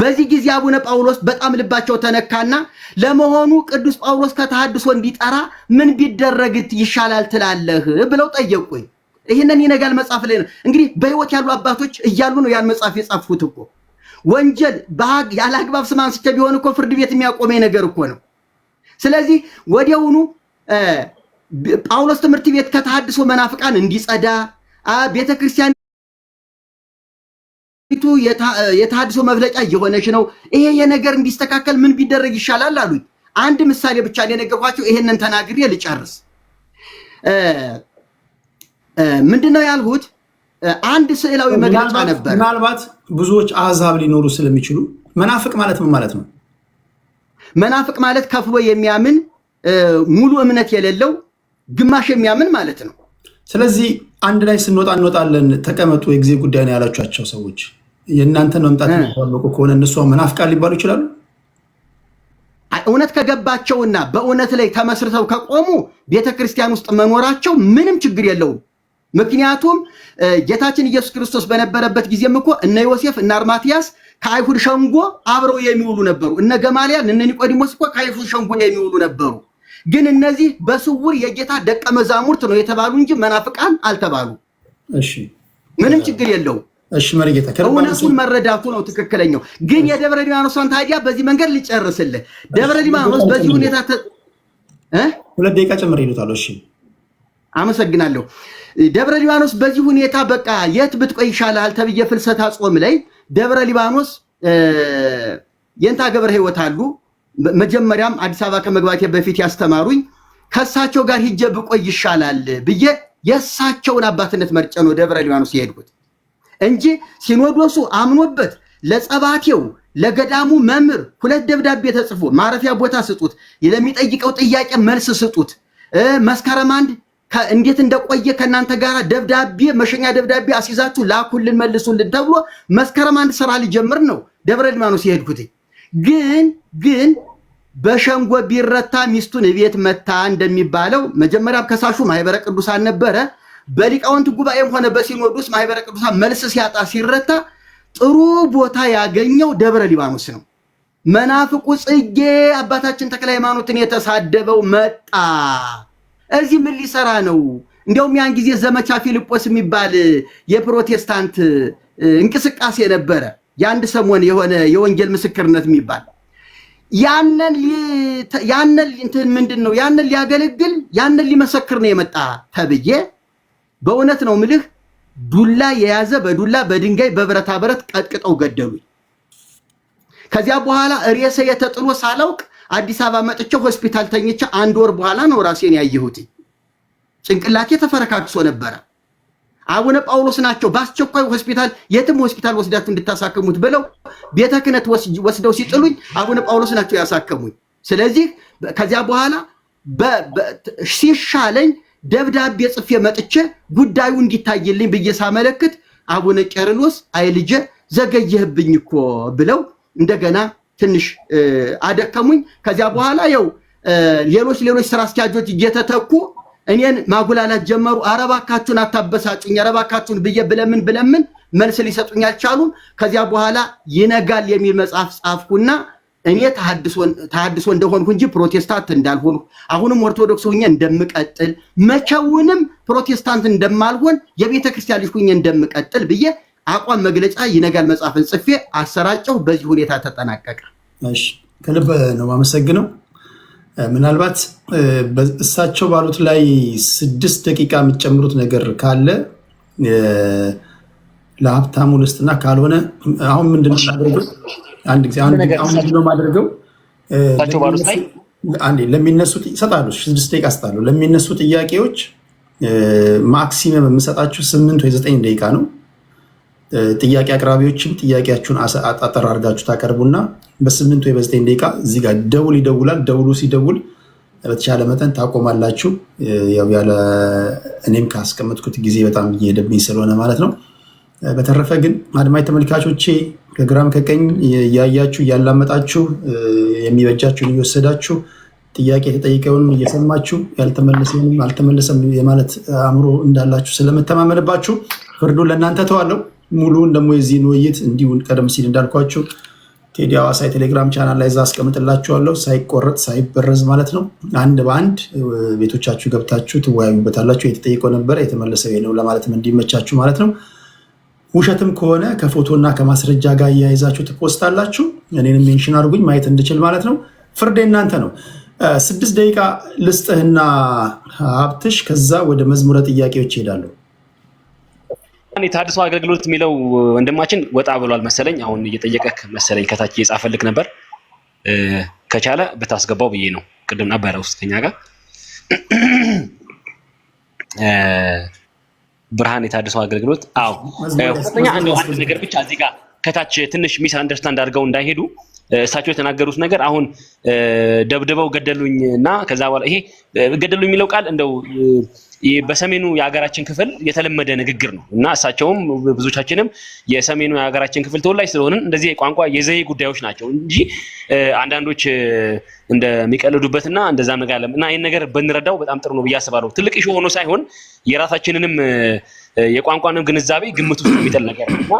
በዚህ ጊዜ አቡነ ጳውሎስ በጣም ልባቸው ተነካና ለመሆኑ ቅዱስ ጳውሎስ ከተሐድሶ እንዲጠራ ምን ቢደረግ ይሻላል ትላለህ ብለው ጠየቁኝ። ይሄንን ይነጋል መጽሐፍ ላይ ነው እንግዲህ በህይወት ያሉ አባቶች እያሉ ነው ያን መጽሐፍ የጻፉት እኮ። ወንጀል ያለ አግባብ ስም አንስቼ ቢሆን እኮ ፍርድ ቤት የሚያቆመኝ ነገር እኮ ነው። ስለዚህ ወዲያውኑ ጳውሎስ ትምህርት ቤት ከተሐድሶ መናፍቃን እንዲጸዳ ቤተክርስቲያን የተሐድሶ መፍለጫ እየሆነች ነው፣ ይሄ የነገር እንዲስተካከል ምን ቢደረግ ይሻላል አሉኝ። አንድ ምሳሌ ብቻ የነገርኳቸው ይሄንን ተናግሬ ልጨርስ። ምንድነው ያልሁት? አንድ ስዕላዊ መግለጫ ነበር። ምናልባት ብዙዎች አሕዛብ ሊኖሩ ስለሚችሉ መናፍቅ ማለት ምን ማለት ነው? መናፍቅ ማለት ከፍሎ የሚያምን ሙሉ እምነት የሌለው ግማሽ የሚያምን ማለት ነው። ስለዚህ አንድ ላይ ስንወጣ እንወጣለን ተቀመጡ የጊዜ ጉዳይ ነው ያላችኋቸው ሰዎች የእናንተን መምጣት የሚታወቁ ከሆነ እነሱ መናፍቃን ሊባሉ ይችላሉ? እውነት ከገባቸውና በእውነት ላይ ተመስርተው ከቆሙ ቤተክርስቲያን ውስጥ መኖራቸው ምንም ችግር የለውም። ምክንያቱም ጌታችን ኢየሱስ ክርስቶስ በነበረበት ጊዜም እኮ እነ ዮሴፍ እና አርማትያስ ከአይሁድ ሸንጎ አብረው የሚውሉ ነበሩ። እነ ገማልያል እነ ኒቆዲሞስ እኮ ከአይሁድ ሸንጎ የሚውሉ ነበሩ። ግን እነዚህ በስውር የጌታ ደቀ መዛሙርት ነው የተባሉ እንጂ መናፍቃን አልተባሉ። እሺ ምንም ችግር የለውም። እሺ መሪጌታ እውነቱን መረዳቱ ነው ትክክለኛው። ግን የደብረ ሊባኖስን ታዲያ በዚህ መንገድ ልጨርስልህ። ደብረ ሊባኖስ በዚህ ሁኔታ 2 ደቂቃ ጨምር ይሉታል። እሺ አመሰግናለሁ። ደብረ ሊባኖስ በዚህ ሁኔታ በቃ የት ብትቆይ ይሻላል ተብዬ ፍልሰታ ጾም ላይ ደብረ ሊባኖስ የንታ ገብረ ሕይወት አሉ። መጀመሪያም አዲስ አበባ ከመግባቴ በፊት ያስተማሩኝ ከሳቸው ጋር ሂጄ ብቆይ ይሻላል ብዬ የሳቸውን አባትነት መርጬ ነው ደብረ ሊባኖስ የሄድኩት እንጂ ሲኖዶሱ አምኖበት ለጸባቴው ለገዳሙ መምህር 2 ደብዳቤ ተጽፎ ማረፊያ ቦታ ስጡት፣ ለሚጠይቀው ጥያቄ መልስ ስጡት፣ መስከረም 1 እንዴት እንደቆየ ከናንተ ጋር ደብዳቤ መሸኛ ደብዳቤ አስይዛችሁ ላኩልን መልሱልን ተብሎ መስከረም 1 ስራ ሊጀምር ነው ደብረ ሊባኖስ የሄድኩት። ግን በሸንጎ ቢረታ ሚስቱን ቤት መታ እንደሚባለው መጀመሪያም ከሳሹ ማህበረ ቅዱሳን ነበረ። በሊቃውንት ጉባኤም ሆነ በሲኖዶስ ማህበረ ቅዱሳን መልስ ሲያጣ ሲረታ ጥሩ ቦታ ያገኘው ደብረ ሊባኖስ ነው። መናፍቁ ጽጌ አባታችን ተክለ ሃይማኖትን የተሳደበው መጣ። እዚህ ምን ሊሰራ ነው? እንዲያውም ያን ጊዜ ዘመቻ ፊልጶስ የሚባል የፕሮቴስታንት እንቅስቃሴ ነበረ። የአንድ ሰሞን የሆነ የወንጌል ምስክርነት የሚባል ያንን ምንድን ነው ያንን ሊያገለግል ያንን ሊመሰክር ነው የመጣ ተብዬ በእውነት ነው ምልህ ዱላ የያዘ በዱላ በድንጋይ በብረታ ብረት ቀጥቅጠው ገደሉኝ። ከዚያ በኋላ ሬሳ የተጥሎ ሳላውቅ አዲስ አበባ መጥቼ ሆስፒታል ተኝቼ 1 ወር በኋላ ነው ራሴን ያየሁት። ጭንቅላቴ ተፈረካክሶ ነበረ። አቡነ ጳውሎስ ናቸው በአስቸኳይ ሆስፒታል የትም ሆስፒታል ወስዳችሁ እንድታሳክሙት ብለው ቤተ ክህነት ወስደው ሲጥሉኝ አቡነ ጳውሎስ ናቸው ያሳከሙኝ። ስለዚህ ከዚያ በኋላ ሲሻለኝ ደብዳቤ ጽፌ መጥቼ ጉዳዩ እንዲታይልኝ ብዬ ሳመለክት አቡነ ቄርሎስ አይ ልጄ ዘገየህብኝ እኮ ብለው እንደገና ትንሽ አደከሙኝ። ከዚያ በኋላ ያው ሌሎች ስራ አስኪያጆች እየተተኩ እኔን ማጉላላት ጀመሩ። አረባካችሁን አታበሳጩኝ፣ አረባካችሁን ብዬ ብለምን መልስ ሊሰጡኝ አልቻሉም። ከዚያ በኋላ ይነጋል የሚል መጽሐፍ ጻፍኩና እኔ ተሐድሶ እንደሆንኩ እንጂ ፕሮቴስታንት እንዳልሆንኩ አሁንም ኦርቶዶክስ ሆኜ እንደምቀጥል መቼውንም ፕሮቴስታንት እንደማልሆን የቤተ ክርስቲያን ልጅ ሆኜ እንደምቀጥል ብዬ አቋም መግለጫ ይነጋል መጽሐፍን ጽፌ አሰራጨው። በዚህ ሁኔታ ተጠናቀቀ። እሺ ከልብ ነው የማመሰግነው። ምናልባት እሳቸው ባሉት ላይ 6 ደቂቃ የምትጨምሩት ነገር ካለ ለሀብታሙ ልስጥና ካልሆነ አሁን ምንድነው ማድረገው? አንድ ጊዜ አሁን ምንድነው ማድረገው? ለሚነሱ ይሰጣሉ 6 ደቂቃ ይሰጣሉ። ለሚነሱ ጥያቄዎች ማክሲመም የምሰጣችሁ 8 ወይ 9 ደቂቃ ነው። ጥያቄ አቅራቢዎችም ጥያቄያችሁን አጠር አድርጋችሁ ታቀርቡና በ8 ወይ በ9 ደቂቃ እዚህ ጋር ደውል ይደውላል። ደውሉ ሲደውል በተቻለ መጠን ታቆማላችሁ። ያው ያለ እኔም ካስቀመጥኩት ጊዜ በጣም እየሄደብኝ ስለሆነ ማለት ነው። በተረፈ ግን አድማጭ ተመልካቾቼ ከግራም ከቀኝ እያያችሁ እያላመጣችሁ የሚበጃችሁን እየወሰዳችሁ ጥያቄ የተጠየቀውንም እየሰማችሁ ያልተመለሰውንም አልተመለሰም የማለት አእምሮ እንዳላችሁ ስለምተማመንባችሁ ፍርዱን ለእናንተ ተዋለሁ። ሙሉውን ደግሞ የዚህን ውይይት እንዲሁ ቀደም ሲል እንዳልኳችሁ ቴዲ ሐዋሳ የቴሌግራም ቻናል ላይ እዛ አስቀምጥላችኋለሁ። ሳይቆረጥ ሳይበረዝ ማለት ነው። አንድ በአንድ ቤቶቻችሁ ገብታችሁ ትወያዩበታላችሁ። የተጠየቀው ነበረ የተመለሰው ነው ለማለትም እንዲመቻችሁ ማለት ነው። ውሸትም ከሆነ ከፎቶና ከማስረጃ ጋር እያይዛችሁ ትፖስታላችሁ። እኔንም ሜንሽን አድርጉኝ ማየት እንድችል ማለት ነው። ፍርድ እናንተ ነው። 6 ደቂቃ ልስጥህና ሀብትሽ፣ ከዛ ወደ መዝሙረ ጥያቄዎች ይሄዳሉ። የታድሶ አገልግሎት የሚለው ወንድማችን ወጣ ብሏል መሰለኝ። አሁን እየጠየቀክ መሰለኝ ከታች እየጻፈልክ ነበር። ከቻለ ብታስገባው ብዬ ነው። ቅድም ነበረ ውስጥ ከኛ ጋር ብርሃን የታድሶ አገልግሎት። አዎ ሁለተኛ አንድ ነገር ብቻ እዚህ ጋር ከታች ትንሽ ሚስ አንደርስታንድ አድርገው እንዳይሄዱ እሳቸው የተናገሩት ነገር አሁን ደብድበው ገደሉኝ እና ከዛ በኋላ ይሄ ገደሉኝ የሚለው ቃል እንደው በሰሜኑ የሀገራችን ክፍል የተለመደ ንግግር ነው እና እሳቸውም ብዙዎቻችንም የሰሜኑ የሀገራችን ክፍል ተወላጅ ስለሆንን እንደዚህ ቋንቋ የዘዬ ጉዳዮች ናቸው እንጂ አንዳንዶች እንደሚቀልዱበትና እንደዛ ነገር እና ይሄን ነገር ብንረዳው በጣም ጥሩ ነው ብዬ አስባለሁ። ትልቅ ኢሹ ሆኖ ሳይሆን የራሳችንንም የቋንቋንም ግንዛቤ ግምት ውስጥ የሚጥል ነገር ነውና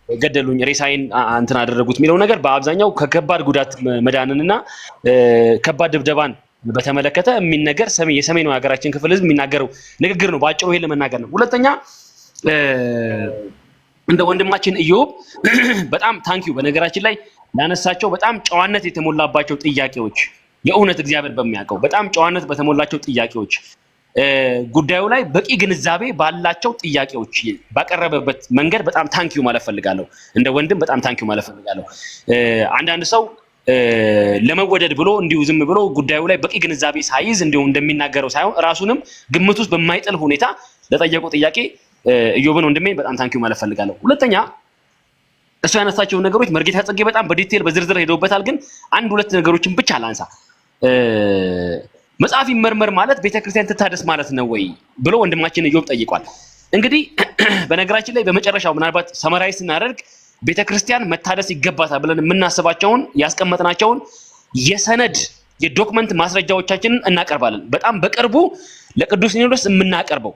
ገደሉኝ ሬሳይን እንትን አደረጉት የሚለው ነገር በአብዛኛው ከከባድ ጉዳት መዳንንና ከባድ ድብደባን በተመለከተ የሚነገር የሰሜኑ ሀገራችን ክፍል ህዝብ የሚናገረው ንግግር ነው። ባጭሩ ይሄን ለመናገር ነው። ሁለተኛ እንደ ወንድማችን ኢዮብ በጣም ታንኪዩ በነገራችን ላይ ያነሳቸው በጣም ጨዋነት የተሞላባቸው ጥያቄዎች፣ የእውነት እግዚአብሔር በሚያውቀው በጣም ጨዋነት በተሞላቸው ጥያቄዎች፣ ጉዳዩ ላይ በቂ ግንዛቤ ባላቸው ጥያቄዎች ባቀረበበት መንገድ በጣም ታንኪዩ ማለት ፈልጋለሁ። እንደ ወንድም በጣም ታንኪዩ ማለት ፈልጋለሁ። አንዳንድ ሰው ለመወደድ ብሎ እንዲሁ ዝም ብሎ ጉዳዩ ላይ በቂ ግንዛቤ ሳይዝ እንዲሁ እንደሚናገረው ሳይሆን ራሱንም ግምት ውስጥ በማይጥል ሁኔታ ለጠየቀው ጥያቄ ኢዮብን ወንድሜ በጣም ታንኪዩ ማለት ፈልጋለሁ። ሁለተኛ እሱ ያነሳቸው ነገሮች መርጌታ ጽጌ በጣም በዲቴል በዝርዝር ሄደውበታል። ግን አንድ ሁለት ነገሮችን ብቻ ላንሳ። መጽሐፍ ይመርመር ማለት ቤተክርስቲያን ትታደስ ማለት ነው ወይ ብሎ ወንድማችን ኢዮብ ጠይቋል። እንግዲህ በነገራችን ላይ በመጨረሻው ምናልባት ሰመራዊ ስናደርግ ቤተክርስቲያን መታደስ ይገባታል ብለን የምናስባቸውን ያስቀመጥናቸውን የሰነድ የዶክመንት ማስረጃዎቻችንን እናቀርባለን። በጣም በቅርቡ ለቅዱስ ሲኖዶስ የምናቀርበው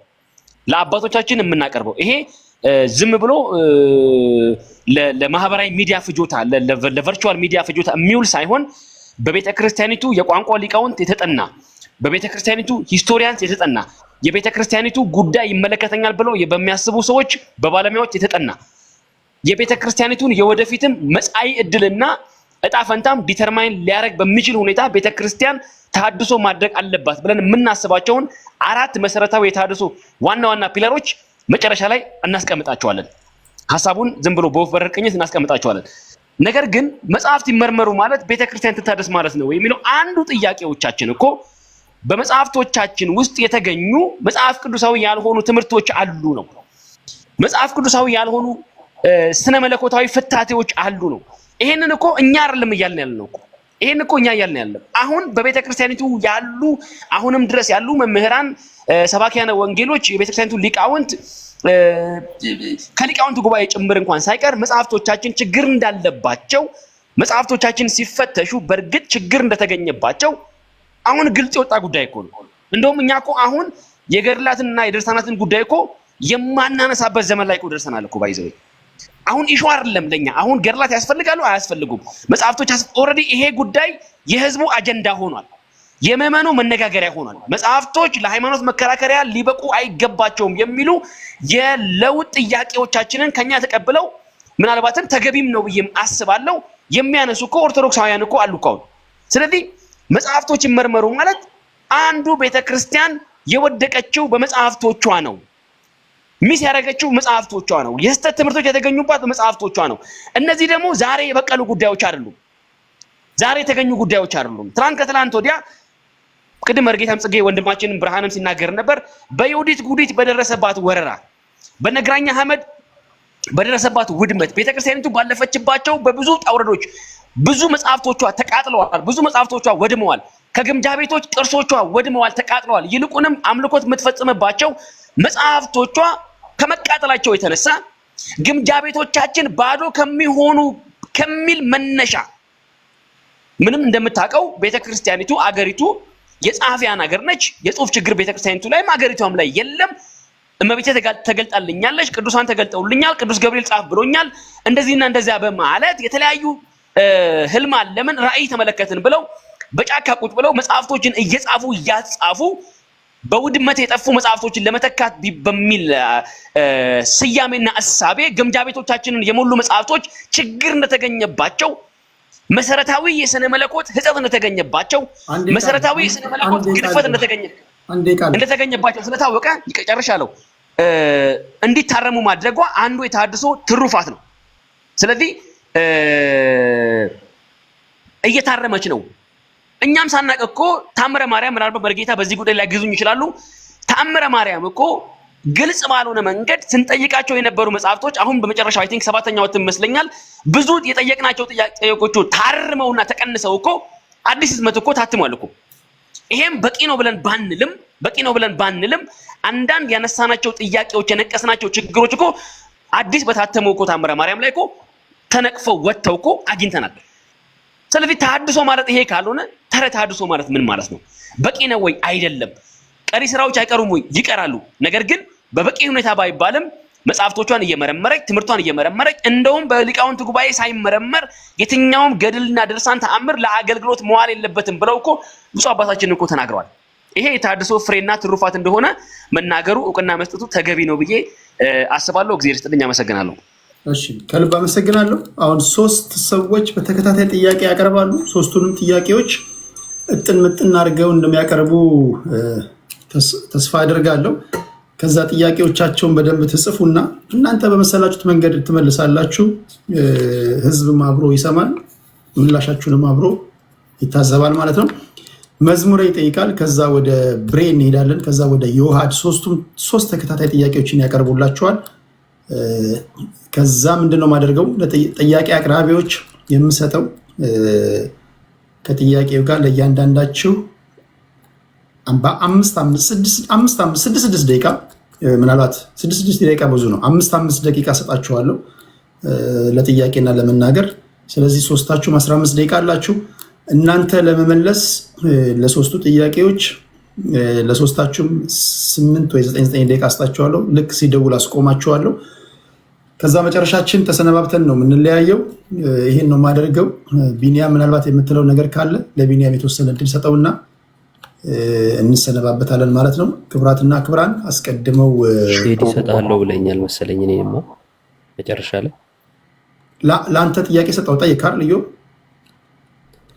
ለአባቶቻችን የምናቀርበው ይሄ ዝም ብሎ ለማህበራዊ ሚዲያ ፍጆታ ለቨርቹዋል ሚዲያ ፍጆታ የሚውል ሳይሆን በቤተክርስቲያኒቱ የቋንቋ ሊቃውንት የተጠና በቤተክርስቲያኒቱ ሂስቶሪያንስ የተጠና የቤተክርስቲያኒቱ ጉዳይ ይመለከተኛል ብለው በሚያስቡ ሰዎች በባለሙያዎች የተጠና የቤተክርስቲያኒቱን የወደፊትም መጻኢ ዕድልና እጣ ፈንታም ዲተርማይን ሊያደርግ በሚችል ሁኔታ ቤተክርስቲያን ተሐድሶ ማድረግ አለባት ብለን የምናስባቸውን 4 መሰረታዊ የተሐድሶ ዋና ዋና ፒለሮች መጨረሻ ላይ እናስቀምጣቸዋለን። ሐሳቡን ዝም ብሎ በወፍ በረር ቅኝት እናስቀምጣቸዋለን። ነገር ግን መጽሐፍት ይመርመሩ ማለት ቤተክርስቲያን ትታደስ ማለት ነው የሚለው አንዱ ጥያቄዎቻችን እኮ በመጽሐፍቶቻችን ውስጥ የተገኙ መጽሐፍ ቅዱሳዊ ያልሆኑ ትምህርቶች አሉ ነው። መጽሐፍ ቅዱሳዊ ያልሆኑ ስነ መለኮታዊ ፍታቴዎች አሉ ነው። ይሄንን እኮ እኛ አይደለም እያልን ያለነው እኮ ይሄን እኮ እኛ እያልን ያለነው አሁን በቤተክርስቲያኒቱ ያሉ አሁንም ድረስ ያሉ መምህራን፣ ሰባኪያነ ወንጌሎች፣ የቤተክርስቲያኒቱ ሊቃውንት ከሊቃውንቱ ጉባኤ ጭምር እንኳን ሳይቀር መጽሐፍቶቻችን ችግር እንዳለባቸው መጽሐፍቶቻችን ሲፈተሹ በእርግጥ ችግር እንደተገኘባቸው አሁን ግልጽ የወጣ ጉዳይ እኮ ነው። እንደውም እኛ እኮ አሁን የገድላትንና የድርሳናትን ጉዳይ እኮ የማናነሳበት ዘመን ላይ እኮ ደርሰናል እኮ ባይዘው። አሁን ኢሹ አይደለም ለኛ አሁን ገድላት ያስፈልጋሉ አያስፈልጉም መጽሐፍቶች ኦልሬዲ ይሄ ጉዳይ የህዝቡ አጀንዳ ሆኗል። የመመኑ መነጋገሪያ ሆኗል። መጽሐፍቶች ለሃይማኖት መከራከሪያ ሊበቁ አይገባቸውም የሚሉ የለውጥ ጥያቄዎቻችንን ከኛ ተቀብለው ምናልባትም ተገቢም ነው ብዬም አስባለሁ የሚያነሱ እኮ ኦርቶዶክሳውያን እኮ አሉ እኮ። ስለዚህ መጽሐፍቶች ይመርመሩ ማለት አንዱ ቤተክርስቲያን የወደቀችው በመጽሐፍቶቿ ነው። ሚስ ያደረገችው መጽሐፍቶቿ ነው። የስተት ትምህርቶች የተገኙባት በመጽሐፍቶቿ ነው። እነዚህ ደግሞ ዛሬ የበቀሉ ጉዳዮች አይደሉም። ዛሬ የተገኙ ጉዳዮች አይደሉም። ትናንት ከትላንት ወዲያ ቅድም መርጌታም ጽጌ ወንድማችንን ብርሃንም ሲናገር ነበር። በዮዲት ጉዲት በደረሰባት ወረራ በነግራኛ አህመድ በደረሰባት ውድመት ቤተክርስቲያኒቱ ባለፈችባቸው በብዙ ጣውረዶች ብዙ መጽሐፍቶቿ ተቃጥለዋል። ብዙ መጽሐፍቶቿ ወድመዋል። ከግምጃ ቤቶች ቅርሶቿ ወድመዋል፣ ተቃጥለዋል። ይልቁንም አምልኮት የምትፈጽምባቸው መጽሐፍቶቿ ከመቃጠላቸው የተነሳ ግምጃ ቤቶቻችን ባዶ ከሚሆኑ ከሚል መነሻ ምንም እንደምታውቀው ቤተክርስቲያኒቱ አገሪቱ የጻፊያን ሀገር ነች። የጽሁፍ ችግር ቤተክርስቲያኒቱ ላይም አገሪቷም ላይ የለም። እመቤቴ ተገልጣልኛለች፣ ቅዱሳን ተገልጠውልኛል፣ ቅዱስ ገብርኤል ጻፍ ብሎኛል፣ እንደዚህና እንደዚያ በማለት የተለያዩ ህልም አለምን ራእይ ተመለከትን ብለው በጫካ ቁጭ ብለው መጽሐፍቶችን እየጻፉ እያጻፉ በውድመት የጠፉ መጽሐፍቶችን ለመተካት በሚል ስያሜና እሳቤ ግምጃ ቤቶቻችንን የሞሉ መጽሐፍቶች ችግር እንደተገኘባቸው መሰረታዊ የስነ መለኮት ህጸት እንደተገኘባቸው መሰረታዊ የስነ መለኮት ግድፈት እንደተገኘባቸው ስለታወቀ ይጨርሻለሁ እንዲታረሙ ማድረጓ አንዱ የተሐድሶ ትሩፋት ነው። ስለዚህ እየታረመች ነው። እኛም ሳናቅ እኮ ታምረ ማርያም ምናልባት በርጌታ በዚህ ጉዳይ ላይ ግዙኝ ይችላሉ። ታምረ ማርያም እኮ ግልጽ ባልሆነ መንገድ ስንጠይቃቸው የነበሩ መጽሐፍቶች አሁን በመጨረሻው አይ ቲንክ 7ኛው እትም ይመስለኛል ብዙ የጠየቅናቸው ጥያቄዎቹ ታርመውና ተቀንሰው እኮ አዲስ ህትመት እኮ ታትሟል እኮ። ይሄም በቂ ነው ብለን ባንልም አንዳንድ ያነሳናቸው ጥያቄዎች የነቀስናቸው ችግሮች እኮ አዲስ በታተመው እኮ ታምረ ማርያም ላይ እኮ ተነቅፈው ወጥተው እኮ አግኝተናል። ስለዚህ ተሐድሶ ማለት ይሄ ካልሆነ ተሐድሶ ማለት ምን ማለት ነው? በቂ ነው ወይ? አይደለም። ቀሪ ስራዎች አይቀሩም ወይ? ይቀራሉ። ነገር ግን በበቂ ሁኔታ ባይባልም መጽሐፍቶቿን እየመረመረች ትምህርቷን እየመረመረች እንደውም በሊቃውንት ጉባኤ ሳይመረመር የትኛውም ገድልና ድርሳን ተአምር ለአገልግሎት መዋል የለበትም ብለው እኮ ብፁዕ አባታችን እኮ ተናግረዋል። ይሄ የተሐድሶ ፍሬና ትሩፋት እንደሆነ መናገሩ እውቅና መስጠቱ ተገቢ ነው ብዬ አስባለሁ። እግዚአብሔር ይስጥልኝ። አመሰግናለሁ። እሺ ከልብ አመሰግናለሁ። አሁን 3 ሰዎች በተከታታይ ጥያቄ ያቀርባሉ። 3ቱንም ጥያቄዎች እጥን ምጥን አድርገው እንደሚያቀርቡ ተስፋ አደርጋለሁ። ከዛ ጥያቄዎቻቸውን በደንብ ትጽፉና እናንተ በመሰላችሁት መንገድ ትመልሳላችሁ። ህዝብም አብሮ ይሰማል፣ ምላሻችሁንም አብሮ ይታዘባል ማለት ነው። መዝሙረ ይጠይቃል። ከዛ ወደ ብሬ እንሄዳለን። ከዛ ወደ ዮሐድ 3 ተከታታይ ጥያቄዎችን ያቀርቡላችኋል። ከዛ ምንድነው ማደርገው ለጥያቄ አቅራቢዎች የምሰጠው ከጥያቄው ጋር ለእያንዳንዳችሁ 5-6 ደቂቃ ምናልባት 6 ደቂቃ ብዙ ነው። 5 ደቂቃ ሰጣችኋለሁ ለጥያቄና ለመናገር። ስለዚህ ሶስታችሁም 15 ደቂቃ አላችሁ። እናንተ ለመመለስ ለሶስቱ ጥያቄዎች ለሶስታችሁም 8 ወይ 9 ደቂቃ አስጣችኋለሁ። ልክ ሲደውል አስቆማችኋለሁ። ከዛ መጨረሻችን ተሰነባብተን ነው የምንለያየው። ይሄን ነው የማደርገው። ቢኒያም ምናልባት የምትለው ነገር ካለ ለቢኒያም የተወሰነ እድል ሰጠውና እንሰነባበታለን ማለት ነው። ክብራትና ክብራን አስቀድመው ቴዲ ሰጣለው ብለኛል መሰለኝ። እኔማ መጨረሻ ላይ ለአንተ ጥያቄ ሰጠው ጠይቃል ልዩ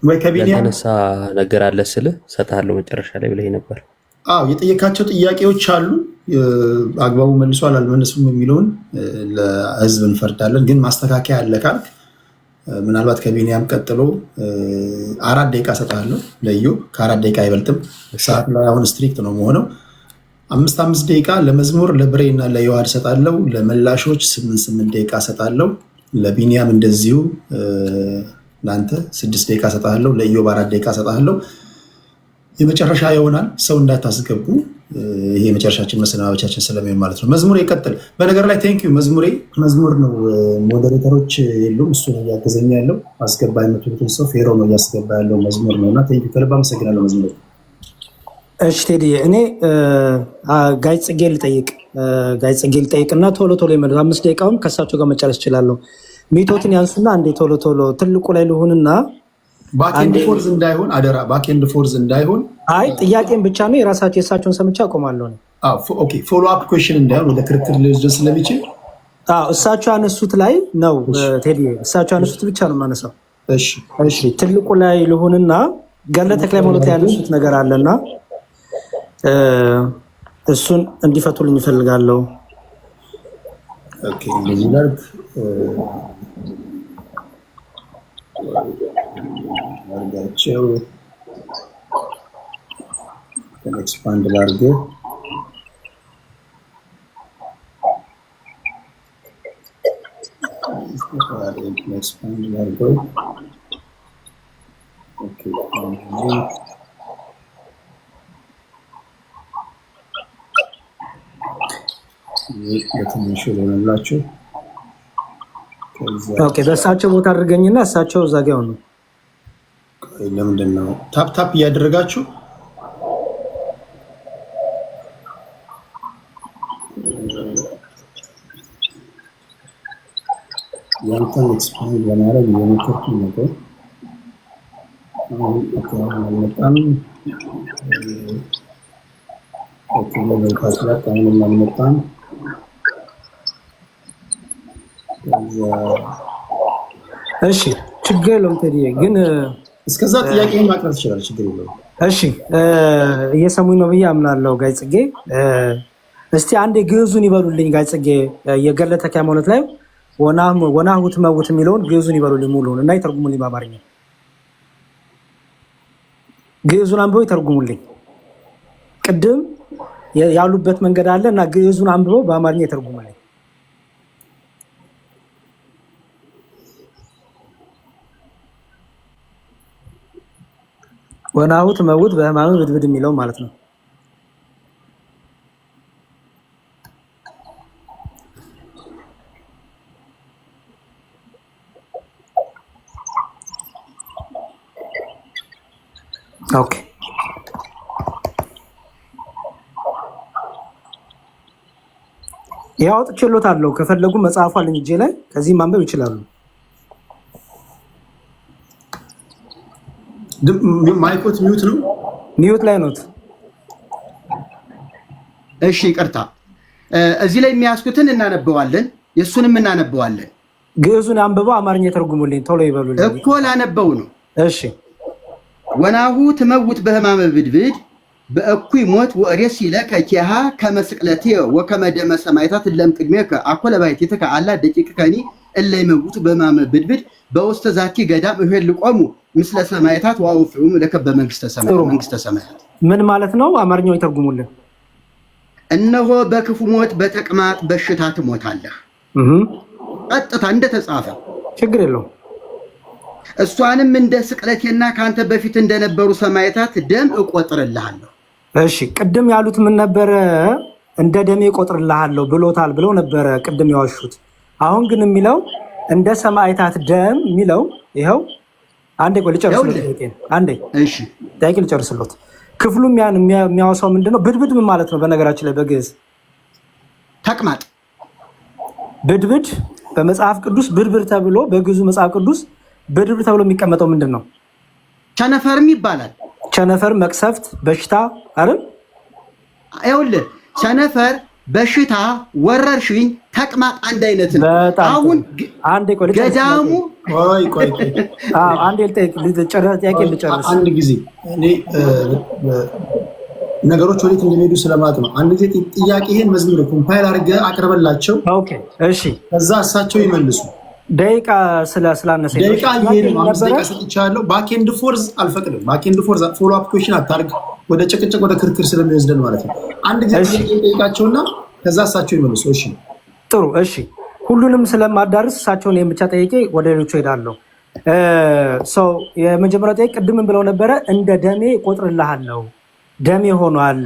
ወይ ከቢኒያም ለተነሳ ነገር አለ ስለ ሰጣለው መጨረሻ ላይ ብለኝ ነበር። አዎ የጠየካቸው ጥያቄዎች አሉ። አግባቡ መልሷል አልመለሱም የሚለውን ለህዝብ እንፈርዳለን። ግን ማስተካከያ አለ ካልክ ምናልባት ከቢኒያም ቀጥሎ 4 ደቂቃ ሰጣለሁ ለዩ። ከ4 ደቂቃ አይበልጥም። ሰዓት ላይ አሁን ስትሪክት ነው የሆነው። 5 ደቂቃ ለመዝሙር ለብሬ እና ለዮሐድ ሰጣለሁ። ለመላሾች 8 ደቂቃ ሰጣለሁ። ለቢኒያም እንደዚሁ ለአንተ 6 ደቂቃ ሰጣለሁ። ለኢዮብ 4 ደቂቃ ሰጣለሁ። የመጨረሻ ይሆናል። ሰው እንዳታስገቡ። ይሄ የመጨረሻችን መሰናበቻችን ስለሚሆን ማለት ነው። መዝሙር ይቀጥል። በነገር ላይ ቴንክ ዩ መዝሙር ነው። ሞዴሬተሮች የሉም። እሱ ነው እያገዘኛ ያለው። አስገባ የምትሉትን ሰው ፌሮ ነው እያስገባ ያለው መዝሙር ነው እና ቴንክ ዩ ከልብ አመሰግናለሁ። መዝሙር እሺ ቴዲ፣ እኔ ጋይ ጽጌ ልጠይቅና ቶሎ ይመለስ። 5 ደቂቃውን ከእሳቸው ጋር መጨረስ እችላለሁ። ሚቶትን ያንሱና አንዴ ቶሎ ትልቁ ላይ ልሁንና ባኬንድ ፎርዝ እንዳይሆን አደራ። ባኬንድ ፎርዝ እንዳይሆን። አይ ጥያቄን ብቻ ነው የእሳቸውን ሰምቼ አቆማለሁ ነው። ኦኬ ፎሎ አፕ ኩዌስችን እንዳይሆን ወደ ክርክር ሊወስድ ስለሚችል እሳቸው ያነሱት ላይ ነው ቴዲ። እሳቸው ያነሱት ብቻ ነው የማነሳው። እሺ ትልቁ ላይ ልሁንና ገድለ ተክለ ሃይማኖት ላይ ያነሱት ነገር አለና እሱን እንዲፈቱልኝ እፈልጋለሁ። ኦኬ እንደዚህ ላድርግ። አርጋቸው ኤክስፓንድ ላድርግ። ኤክስፓንድ ላድርገው። ኦኬ በትንሹ ሆነላችሁ። ኦኬ በእሳቸው ቦታ አድርገኝና እሳቸው እዛ ጋር ነው። ለምንድን ነው ታፕ ታፕ እያደረጋችሁ ያንተን ኤክስፓንድ ለማድረግ የሞከርኩ ነገር አልመጣም። አልመጣም። እሺ ችግር የለውም ቴዲ፣ ግን እስከዛ ጥያቄ ማቅረብ ይችላል። ችግር የለውም። እሺ እየሰሙኝ ነው ብዬ አምናለሁ። ጋይ ጽጌ እስቲ አንዴ ግዕዙን ይበሉልኝ። ጋይ ጽጌ የገድለ ተክለ ሃይማኖት ላይ ወናሁ ትመውት የሚለውን ግዕዙን ይበሉልኝ ሙሉውን እና ይተርጉሙልኝ በአማርኛ። ግዕዙን አንብበው ይተርጉሙልኝ። ቅድም ያሉበት መንገድ አለ እና ግዕዙን አንብበው በአማርኛ ይተርጉሙልኝ። ወናሁ ትመውት በሕማም ብድብድ የሚለው ማለት ነው። ኦኬ ያው አውጥቼሎታለሁ። ከፈለጉ መጽሐፉ አለኝ እጄ ላይ፣ ከዚህ ማንበብ ይችላሉ። ማይኮት ሚዩት ነው፣ ሚዩት ላይ ኖት። እሺ ይቅርታ፣ እዚህ ላይ የሚያስኩትን እናነበዋለን፣ የእሱንም እናነበዋለን። ግዕዙን አንብበው አማርኛ ተርጉሙልኝ ቶሎ ይበሉልኝ እኮ ላነበው ነው። እሺ ወናሁ ትመውት በሕማመ ብድብድ በእኩይ ሞት ወሬስ ይለከ ኪሃ ከመ ስቅለቴ ወከመ ደመ ሰማዕታት እለም ቅድሜከ አኮ ለባሕቲትከ አላ ደቂቅከኒ እለ ይመውቱ በሕማመ ብድብድ በውስተ ዛቲ ገዳም እሄልቆሙ ምስለ ሰማዕታት ወአውፍዑሙ ለከ በመንግስተ ሰማያት። ምን ማለት ነው? አማርኛው ይተርጉሙልን። እነሆ በክፉ ሞት በተቅማጥ በሽታ ትሞታለህ። ቀጥታ እንደተጻፈ ችግር የለውም። እሷንም እንደ ስቅለቴና ከአንተ በፊት እንደነበሩ ሰማዕታት ደም እቆጥርልሃለሁ። እሺ ቅድም ያሉት ምን ነበረ? እንደ ደሜ እቆጥርልሃለሁ ብሎታል ብለው ነበረ ቅድም ያዋሹት። አሁን ግን የሚለው እንደ ሰማዕታት ደም የሚለው ይኸው። አንዴ ቆይ ልጨርስልዎት። አንዴ እሺ ጥያቄ ልጨርስልዎት። ክፍሉም ያን የሚያወሳው ምንድነው? ብድብድ ምን ማለት ነው? በነገራችን ላይ በግዕዝ ተቅማጥ ብድብድ በመጽሐፍ ቅዱስ ብድብድ ተብሎ በግዕዙ መጽሐፍ ቅዱስ ብድብድ ተብሎ የሚቀመጠው ምንድን ነው? ቸነፈርም ይባላል። ቸነፈር፣ መቅሰፍት፣ በሽታ አይደል? ይኸውልህ ቸነፈር፣ በሽታ፣ ወረርሽኝ፣ ተቅማጥ አንድ አይነት ነው። አሁን አንዴ ቆይ ገዳሙ ቆይ አንዴ ጥያቄ ልጨርስ። አንድ ጊዜ እኔ ነገሮች ወዴት እንደሚሄዱ ስለማለት ነው። አንድ ጊዜ ጥያቄህን መዝሙር ኮምፓይል አድርገህ አቅርበላቸው። ኦኬ እሺ፣ ከዛ እሳቸው ይመልሱ። ደቂቃ ስላነሰ ደቂቃ ይሄን 5 ደቂቃ ሰጥቻለሁ። ባክኤንድ ፎርዝ አልፈቅድም። ባክኤንድ ፎርዝ ፎሎ አፕ ኩዌስችን አታርግ፣ ወደ ጭቅጭቅ ወደ ክርክር ስለሚወስደን ማለት ነው። አንድ ጊዜ ጠይቃቸውና ከዛ እሳቸው ይመልሱ። እሺ ጥሩ። እሺ ሁሉንም ስለማዳርስ እሳቸውን ብቻ ጠይቄ ወደ ሌሎቹ ሄዳለሁ። ሰው የመጀመሪያው ጠይቅ ቅድምን ብለው ነበረ፣ እንደ ደሜ እቆጥርልሃለሁ። ደሜ ሆኗል።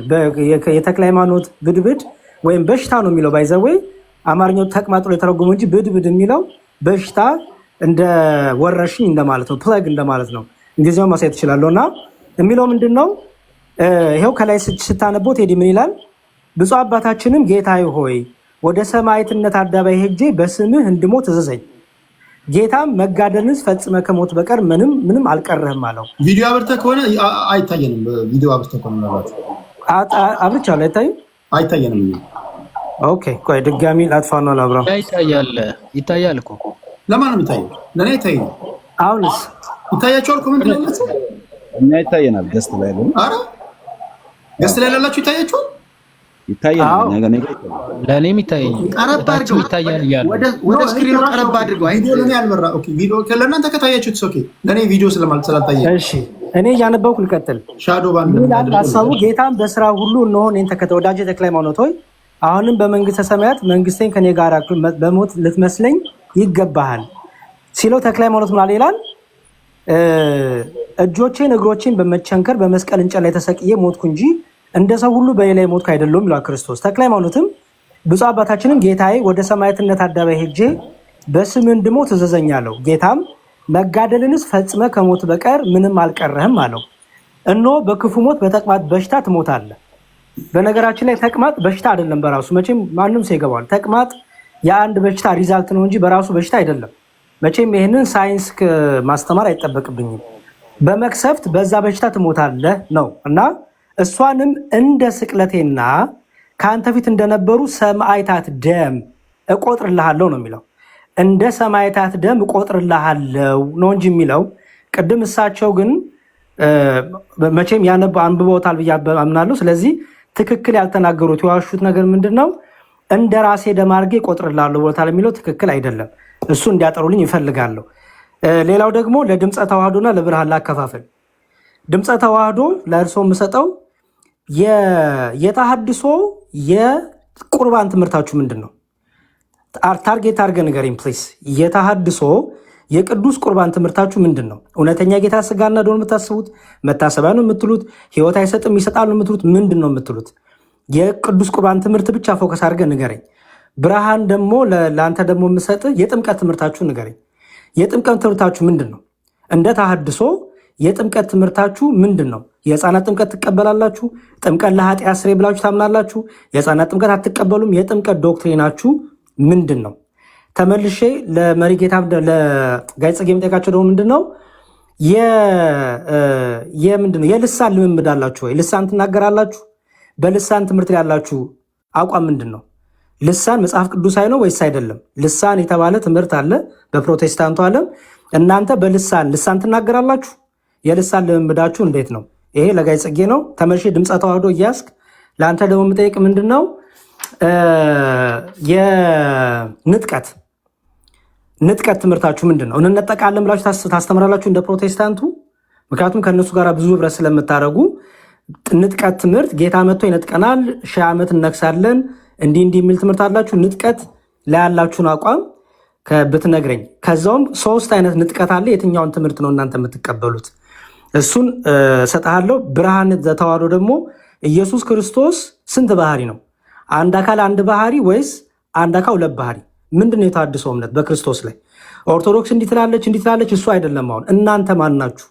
የተክለ ሃይማኖት ብድብድ ወይም በሽታ ነው የሚለው ባይዘወይ አማርኛው ተቅማጥ ነው የተረጎመው እንጂ ብድብድ የሚለው በሽታ እንደ ወረርሽኝ እንደማለት ነው፣ ፕለግ እንደማለት ነው። እንግሊዝኛውን ማሳየት እችላለሁ። እና የሚለው ምንድን ነው? ይኸው ከላይ ስታነበው ቴዲ ምን ይላል? ብፁዕ አባታችንም ጌታዬ ሆይ ወደ ሰማዕትነት አደባባይ ሄጄ በስምህ እንድሞት እዘዘኝ። ጌታም መጋደልንስ ፈጽመ ከሞት በቀር ምንም አልቀረህም አለው። ቪዲዮ አብርተህ ከሆነ አይታየንም። ቪዲዮ አብርተህ ከሆነ ማለት አብርቻለሁ። አይታይም? አይታየንም። ኦኬ ቆይ ድጋሚ ላጥፋው ነው። ላብራ ይታያል እኮ። ለማን ነው የሚታየው? ለኔ አይታየኝም። አሁንስ ይታያቸዋል? ኮሜንት ላይ ነው እና ይታየናል። ገስት ላይ ነው። አረ ገስት ላይ ያላችሁ ይታያችኋል? ይታያል። ለኔም ይታየኝ። ቀረብ አድርገው ይታያል እያሉ ወደ ስክሪኑ ቀረብ አድርገው። ቪዲዮ ለኔ አልበራ። ኦኬ ቪዲዮ ለእናንተ ከታያችሁት ኦኬ። ለኔ ቪዲዮ ስላልታየ እሺ እኔ እያነበብኩ ልቀጥል። ሻዶ ባንድ ሀሳቡ ጌታም በስራ ሁሉ እነሆ እኔን ተከተል። ወዳጄ ተክለ ሃይማኖት ሆይ አሁንም በመንግስተ ሰማያት መንግስቴን ከኔ ጋር በሞት ልትመስለኝ ይገባሃል ሲለው ተክለ ሃይማኖት ምን አለ ይላል? እጆቼን እግሮቼን በመቸንከር በመስቀል እንጨት ላይ ተሰቅዬ ሞትኩ እንጂ እንደ ሰው ሁሉ በሌላ ሞትኩ አይደለም ይላል ክርስቶስ። ተክለ ሃይማኖትም ብፁዕ አባታችንም ጌታዬ ወደ ሰማዕትነት አደባባይ ሄጄ በስምህ እንድሞት እዘዘኝ አለው። ጌታም መጋደልንስ ፈጽመ ከሞት በቀር ምንም አልቀረህም አለው። እነሆ በክፉ ሞት በተቅማጥ በሽታ ትሞታለህ። በነገራችን ላይ ተቅማጥ በሽታ አይደለም በራሱ መቼም ማንም ሰው ይገባዋል። ተቅማጥ የአንድ በሽታ ሪዛልት ነው እንጂ በራሱ በሽታ አይደለም። መቼም ይህንን ሳይንስ ማስተማር አይጠበቅብኝም። በመክሰፍት በዛ በሽታ ትሞታለህ ነው እና እሷንም እንደ ስቅለቴና ከአንተ ፊት እንደነበሩ ሰማዕታት ደም እቆጥርልሃለሁ ነው የሚለው። እንደ ሰማዕታት ደም እቆጥርልሃለሁ ነው እንጂ የሚለው ቅድም እሳቸው ግን መቼም አንብበውታል ብዬ አምናለሁ። ስለዚህ ትክክል ያልተናገሩት የዋሹት ነገር ምንድን ነው? እንደ ራሴ ደም አድርጌ እቆጥርልሃለሁ ብሎታል የሚለው ትክክል አይደለም። እሱ እንዲያጠሩልኝ ይፈልጋለሁ። ሌላው ደግሞ ለድምፀ ተዋህዶና ለብርሃን ላከፋፈል ድምፀ ተዋህዶ ለእርሶ የምሰጠው የተሐድሶ የቁርባን ትምህርታችሁ ምንድን ነው? ታርጌት አድርገህ ንገረኝ ፕሊስ። የተሐድሶ የቅዱስ ቁርባን ትምህርታችሁ ምንድን ነው? እውነተኛ ጌታ ስጋና ደም የምታስቡት? መታሰቢያ ነው የምትሉት? ህይወት አይሰጥም ይሰጣል ነው የምትሉት? ምንድን ነው የምትሉት? የቅዱስ ቁርባን ትምህርት ብቻ ፎከስ አድርገህ ንገረኝ። ብርሃን ደግሞ ለአንተ ደግሞ የምሰጥ የጥምቀት ትምህርታችሁ ንገረኝ። የጥምቀት ትምህርታችሁ ምንድን ነው? እንደ ተሐድሶ የጥምቀት ትምህርታችሁ ምንድን ነው? የህፃናት ጥምቀት ትቀበላላችሁ? ጥምቀት ለኃጢአት ስርየት ብላችሁ ታምናላችሁ? የህፃናት ጥምቀት አትቀበሉም? የጥምቀት ዶክትሪናችሁ ምንድን ነው? ተመልሼ ለመሪ ጌታ ለጋይ ጽጌ የምጠይቃቸው ደግሞ ምንድን ነው ምንድን ነው የልሳን ልምምድ አላችሁ ወይ? ልሳን ትናገራላችሁ? በልሳን ትምህርት ላይ ያላችሁ አቋም ምንድን ነው? ልሳን መጽሐፍ ቅዱሳዊ ነው ወይስ አይደለም? ልሳን የተባለ ትምህርት አለ በፕሮቴስታንቱ ዓለም። እናንተ ልሳን ትናገራላችሁ? የልሳን ልምምዳችሁ እንዴት ነው? ይሄ ለጋይ ጽጌ ነው። ተመልሼ ድምፀ ተዋህዶ እያስክ ለአንተ ደግሞ የምጠይቅ ምንድን ነው ንጥቀት ትምህርታችሁ ምንድን ነው? እንነጠቃለን ብላችሁ ታስተምራላችሁ እንደ ፕሮቴስታንቱ? ምክንያቱም ከእነሱ ጋር ብዙ ህብረት ስለምታደርጉ ንጥቀት ትምህርት ጌታ መጥቶ ይነጥቀናል፣ 1000 ዓመት እነግሳለን እንዲህ የሚል ትምህርት አላችሁ። ንጥቀት ላይ ያላችሁን አቋም ብትነግረኝ። ከዛውም 3 አይነት ንጥቀት አለ። የትኛውን ትምህርት ነው እናንተ የምትቀበሉት? እሱን ሰጥሃለሁ። ብርሃን ዘተዋህዶ ደግሞ ኢየሱስ ክርስቶስ ስንት ባህሪ ነው? አንድ አካል አንድ ባህሪ ወይስ አንድ አካል 2 ባህሪ? ምንድን ነው የተሐድሶ እምነት በክርስቶስ ላይ? ኦርቶዶክስ እንዲህ ትላለች እሱ አይደለም። አሁን እናንተ ማን ናችሁ?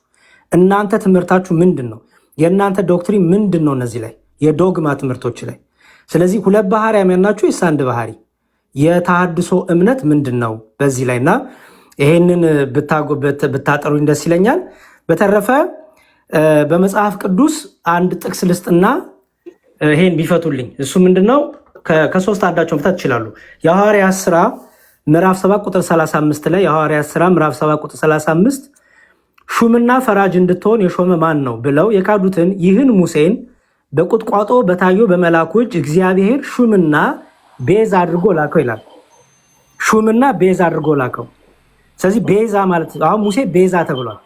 እናንተ ትምህርታችሁ ምንድን ነው? የእናንተ ዶክትሪን ምንድን ነው? እነዚህ ላይ የዶግማ ትምህርቶች ላይ። ስለዚህ 2 ባህሪ ያመናችሁ ወይስ አንድ ባህሪ? የተሐድሶ እምነት ምንድን ነው በዚህ ላይ? እና ይሄንን ብታጠሩኝ ደስ ይለኛል። በተረፈ በመጽሐፍ ቅዱስ አንድ ጥቅስ ልስጥና ይሄን ቢፈቱልኝ። እሱ ምንድነው? ከ3 አንዳቸውን መፍታት ይችላሉ። የሐዋርያት ሥራ ምዕራፍ 7 ቁጥር 35 ላይ የሐዋርያት ሥራ ምዕራፍ 7 ቁጥር 35 ሹምና ፈራጅ እንድትሆን የሾመ ማን ነው ብለው የካዱትን ይህን ሙሴን በቁጥቋጦ በታየው በመልአኩ እጅ እግዚአብሔር ሹምና ቤዛ አድርጎ ላከው ይላል። ሹምና ቤዛ አድርጎ ላከው። ስለዚህ ቤዛ ማለት አሁን ሙሴ ቤዛ ተብሏል።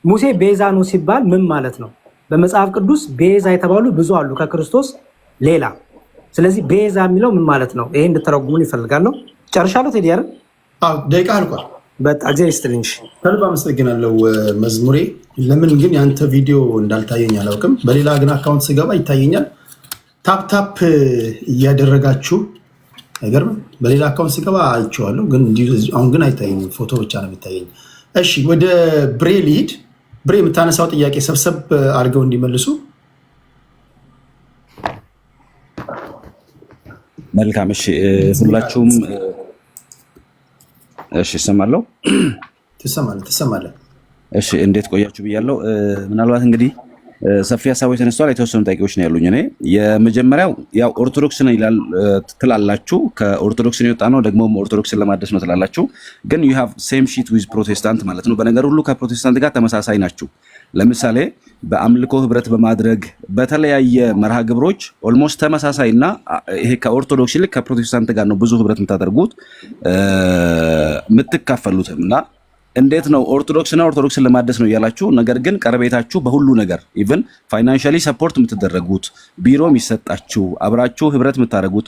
ሙሴ ቤዛ ነው ሲባል ምን ማለት ነው? በመጽሐፍ ቅዱስ ቤዛ የተባሉ ብዙ አሉ ከክርስቶስ ሌላ። ስለዚህ ቤዛ የሚለው ምን ማለት ነው? ይሄ እንድተረጉሙን ይፈልጋለሁ። ጨርሻለሁ። ቴዲ አይደል? አዎ፣ ደቂቃ አልቋል። በጣም እግዚአብሔር ይስጥልኝ። ከልብ አመሰግናለሁ መዝሙሬ። ለምን ግን ያንተ ቪዲዮ እንዳልታየኝ አላውቅም። በሌላ ግን አካውንት ስገባ ይታየኛል። ታፕ እያደረጋችሁ አይገርምም? በሌላ አካውንት ስገባ አይቼዋለሁ፣ ግን አሁን ግን አይታየኝም። ፎቶ ብቻ ነው የሚታየኝ። እሺ፣ ወደ ብሬ ልሂድ። ብሬ የምታነሳው ጥያቄ ሰብሰብ አድርገው እንዲመልሱ። መልካም። እሺ፣ ሁላችሁም እሺ፣ እሰማለሁ። ትሰማለህ። እሺ፣ እንዴት ቆያችሁ ብያለሁ። ምናልባት እንግዲህ ሰፊ ሀሳቦች ተነስተዋል። የተወሰኑ ጥያቄዎች ነው ያሉኝ። እኔ የመጀመሪያው ያው ኦርቶዶክስ ነው ይላል ትላላችሁ። ከኦርቶዶክስ ነው የወጣ ነው ደግሞ ኦርቶዶክስን ለማደስ ነው ትላላችሁ። ግን you have same shit with ፕሮቴስታንት ማለት ነው። በነገር ሁሉ ከፕሮቴስታንት ጋር ተመሳሳይ ናችሁ። ለምሳሌ በአምልኮ ህብረት በማድረግ በተለያየ መርሃ ግብሮች ኦልሞስት ተመሳሳይ እና ይሄ ከኦርቶዶክስ ይልቅ ከፕሮቴስታንት ጋር ነው ብዙ ህብረት የምታደርጉት የምትካፈሉትም እና እንዴት ነው ኦርቶዶክስን ለማደስ ነው እያላችሁ፣ ነገር ግን ቀረቤታችሁ በሁሉ ነገር ኢቭን ፋይናንሻሊ ሰፖርት የምትደረጉት ቢሮ የሚሰጣችሁ አብራችሁ ህብረት የምታደርጉት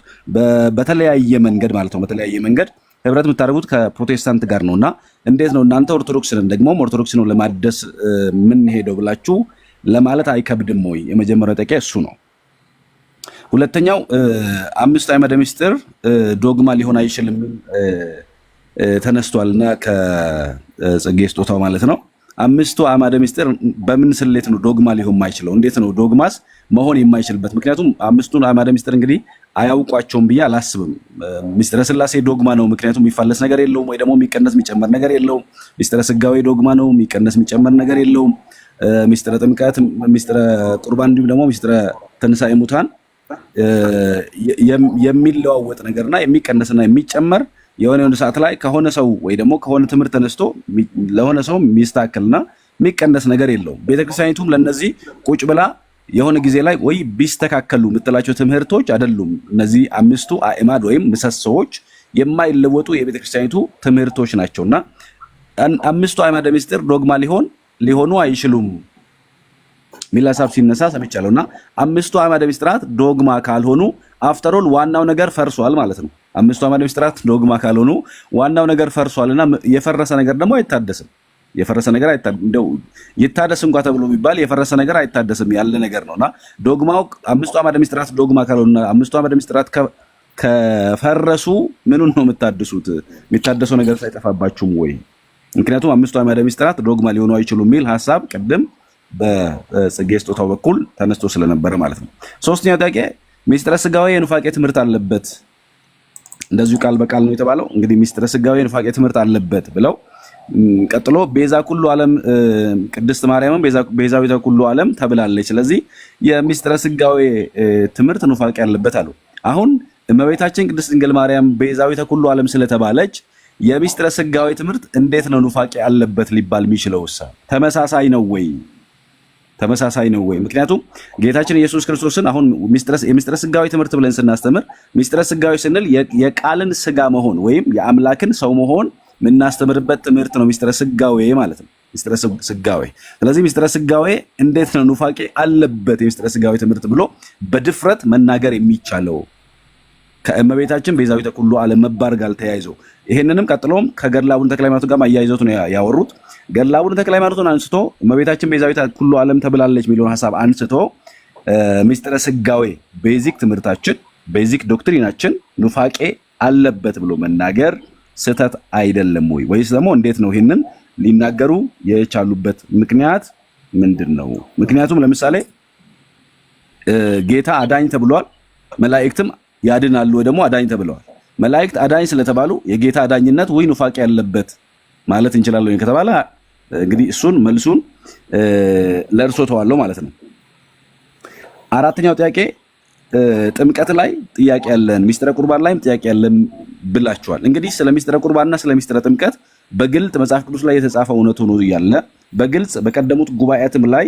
በተለያየ መንገድ ማለት ነው። በተለያየ መንገድ ህብረት የምታደርጉት ከፕሮቴስታንት ጋር ነውና እንዴት ነው እናንተ ኦርቶዶክስን ደግሞ ኦርቶዶክስን ለማደስ ምን ሄደው ብላችሁ ለማለት አይከብድም ወይ? የመጀመሪያው ጥያቄ እሱ ነው። ሁለተኛው 5 አዕማደ ምስጢር ዶግማ ሊሆን አይችልም ተነስቷልና ከጽጌ ስጦታው ማለት ነው። አምስቱ አዕማደ ምስጢር በምን ስሌት ነው ዶግማ ሊሆን የማይችለው? እንዴት ነው ዶግማስ መሆን የማይችልበት? ምክንያቱም አምስቱን አዕማደ ምስጢር እንግዲህ አያውቋቸውም ብዬ አላስብም። ምስጢረ ሥላሴ ዶግማ ነው፣ ምክንያቱም የሚፋለስ ነገር የለውም፣ ወይ ደግሞ የሚቀነስ የሚጨመር ነገር የለውም። ምስጢረ ሥጋዌ ዶግማ ነው፣ የሚቀነስ የሚጨመር ነገር የለውም። ምስጢረ ጥምቀት፣ ምስጢረ ቁርባን እንዲሁም ደግሞ ምስጢረ ትንሣኤ ሙታን የሚለዋወጥ ነገርና የሚቀነስና የሚጨመር የሆነ ሰዓት ላይ ከሆነ ሰው ወይ ደግሞ ከሆነ ትምህርት ተነስቶ ለሆነ ሰው የሚስተካከልና የሚቀነስ ነገር የለውም። ቤተክርስቲያኒቱም ለነዚህ ቁጭ ብላ የሆነ ጊዜ ላይ ወይ ቢስተካከሉ የምትላቸው ትምህርቶች አይደሉም። እነዚህ አምስቱ አዕማድ ወይም ምሰሶዎች የማይለወጡ የቤተክርስቲያኒቱ ትምህርቶች ናቸውና አምስቱ አዕማደ ምስጢር ዶግማ ሊሆኑ አይችሉም ሚል ሀሳብ ሲነሳ ሰምቻለሁና አምስቱ አዕማደ ምስጢራት ዶግማ ካልሆኑ አፍተሮል ዋናው ነገር ፈርሷል ማለት ነው። አምስቱ አዕማደ ምስጢራት ዶግማ ካልሆኑ ዋናው ነገር ፈርሷልና የፈረሰ ነገር ደግሞ አይታደስም። የፈረሰ ነገር እንደው ይታደስ እንኳን ተብሎ ቢባል የፈረሰ ነገር አይታደስም ያለ ነገር ነውና ዶግማው አምስቱ አዕማደ ምስጢራት ዶግማ ካልሆኑና አምስቱ አዕማደ ምስጢራት ከፈረሱ ምኑን ነው የምታድሱት? የሚታደሰው ነገር ሳይጠፋባችሁም ወይ? ምክንያቱም አምስቱ አዕማደ ምስጢራት ዶግማ ሊሆኑ አይችሉም የሚል ሀሳብ ቅድም በጽጌ ስጦታው በኩል ተነስቶ ስለነበረ ማለት ነው። ሶስተኛው ጥያቄ ምስጢረ ሥጋዌ የኑፋቄ ትምህርት አለበት፣ እንደዚሁ ቃል በቃል ነው የተባለው። እንግዲህ ምስጢረ ሥጋዌ የኑፋቄ ትምህርት አለበት ብለው ቀጥሎ ቤዛ ኩሉ ዓለም ቅድስት ማርያም ቤዛዊተ ኩሉ ዓለም ተብላለች። ስለዚህ የምስጢረ ሥጋዌ ትምህርት ኑፋቄ አለበት አሉ። አሁን እመቤታችን ቅድስት ድንግል ማርያም ቤዛዊተ ኩሉ ዓለም ስለተባለች የምስጢረ ሥጋዌ ትምህርት እንዴት ነው ኑፋቄ አለበት ሊባል የሚችለው? ተመሳሳይ ነው ወይ? ተመሳሳይ ነው ወይ? ምክንያቱም ጌታችን ኢየሱስ ክርስቶስን አሁን የምስጢረ ሥጋዌ ትምህርት ብለን ስናስተምር ምስጢረ ሥጋዌ ስንል የቃልን ሥጋ መሆን ወይም የአምላክን ሰው መሆን የምናስተምርበት ትምህርት ነው ምስጢረ ሥጋዌ ማለት ነው። ምስጢረ ሥጋዌ። ስለዚህ ምስጢረ ሥጋዌ እንዴት ነው ኑፋቄ አለበት የምስጢረ ሥጋዌ ትምህርት ብሎ በድፍረት መናገር የሚቻለው? ከእመቤታችን ቤዛዊተ ኩሉ ዓለም መባር ጋር ተያይዞ ይሄንንም ቀጥሎም ከገድለ አቡነ ተክለ ሃይማኖት ጋር አያይዘውት ነው ያወሩት። ገድለ አቡነ ተክለ ሃይማኖትን አንስቶ እመቤታችን ቤዛዊተ ኩሉ ዓለም ተብላለች የሚለውን ሐሳብ አንስቶ ምስጢረ ሥጋዌ ቤዚክ ትምህርታችን ቤዚክ ዶክትሪናችን ኑፋቄ አለበት ብሎ መናገር ስህተት አይደለም ወይ? ወይስ ደግሞ እንዴት ነው ይሄንን ሊናገሩ የቻሉበት ምክንያት ምንድን ነው? ምክንያቱም ለምሳሌ ጌታ አዳኝ ተብሏል፣ መላእክትም ያድናሉ ወይ ደግሞ አዳኝ ተብለዋል። መላእክት አዳኝ ስለተባሉ የጌታ አዳኝነት ወይ ኑፋቄ ያለበት ማለት እንችላለን ከተባለ እንግዲህ እሱን መልሱን ለእርሶ ተዋለው ማለት ነው። አራተኛው ጥያቄ ጥምቀት ላይ ጥያቄ ያለን፣ ምስጢረ ቁርባን ላይም ጥያቄ ያለን ብላችኋል። እንግዲህ ስለ ምስጢረ ቁርባንና ስለ ምስጢረ ጥምቀት በግልጽ መጽሐፍ ቅዱስ ላይ የተጻፈው እውነቱ ነው እያለ በግልጽ በቀደሙት ጉባኤያትም ላይ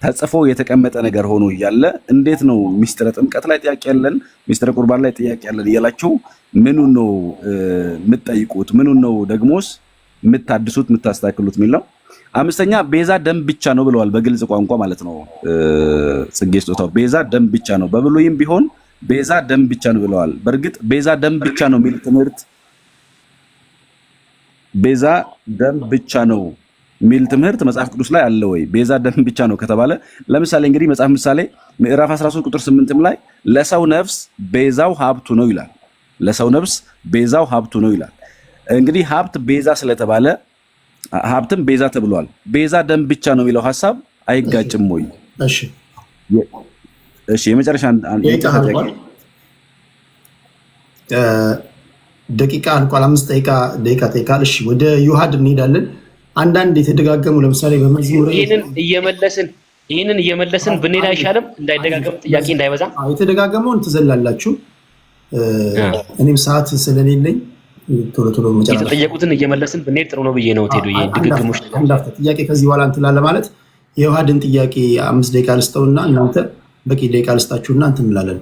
ተጽፎ የተቀመጠ ነገር ሆኖ እያለ እንዴት ነው ምስጢረ ጥምቀት ላይ ጥያቄ ያለን፣ ምስጢረ ቁርባን ላይ ጥያቄ ያለን እያላችሁ ምኑን ነው የምትጠይቁት? ምኑን ነው ደግሞስ የምታድሱት የምታስተካክሉት የሚለው? አምስተኛ ቤዛ ደም ብቻ ነው ብለዋል፣ በግልጽ ቋንቋ ማለት ነው። ጽጌ ስጦታው ቤዛ ደም ብቻ ነው፣ በብሉይም ቢሆን ቤዛ ደም ብቻ ነው ብለዋል። በእርግጥ ቤዛ ደም ብቻ ነው የሚል ትምህርት ቤዛ ደም ብቻ ነው ሚል ትምህርት መጽሐፍ ቅዱስ ላይ አለ ወይ? ቤዛ ደም ብቻ ነው ከተባለ ለምሳሌ እንግዲህ መጽሐፍ ምሳሌ ምዕራፍ 13 ቁጥር 8 ላይ ለሰው ነፍስ ቤዛው ሀብቱ ነው ይላል። ለሰው ነፍስ ቤዛው ሀብቱ ነው ይላል። እንግዲህ ሀብት ቤዛ ስለተባለ ሀብትም ቤዛ ተብሏል። ቤዛ ደም ብቻ ነው የሚለው ሐሳብ አይጋጭም ወይ? እሺ የመጨረሻ ደቂቃ አልቋል። 5 ደቂቃ ጠይቃል። እሺ ወደ ዮሐድ እንሄዳለን። አንዳንድ የተደጋገሙ ለምሳሌ በመዝሙር ይህንን እየመለስን ብንሄድ አይሻልም? እንዳይደጋገም ጥያቄ እንዳይበዛ የተደጋገመውን ትዘላላችሁ። እኔም ሰዓት ስለሌለኝ ቶሎ መጨረሻ የተጠየቁትን እየመለስን ብንሄድ ጥሩ ነው ብዬ ነው። ቴዶ ድግግሞች ጥያቄ ከዚህ በኋላ እንትን ላለ ማለት የዮሐድን ጥያቄ 5 ደቂቃ ልስጠውና እናንተ በቂ ደቂቃ ልስጣችሁና እንትን እንላለን።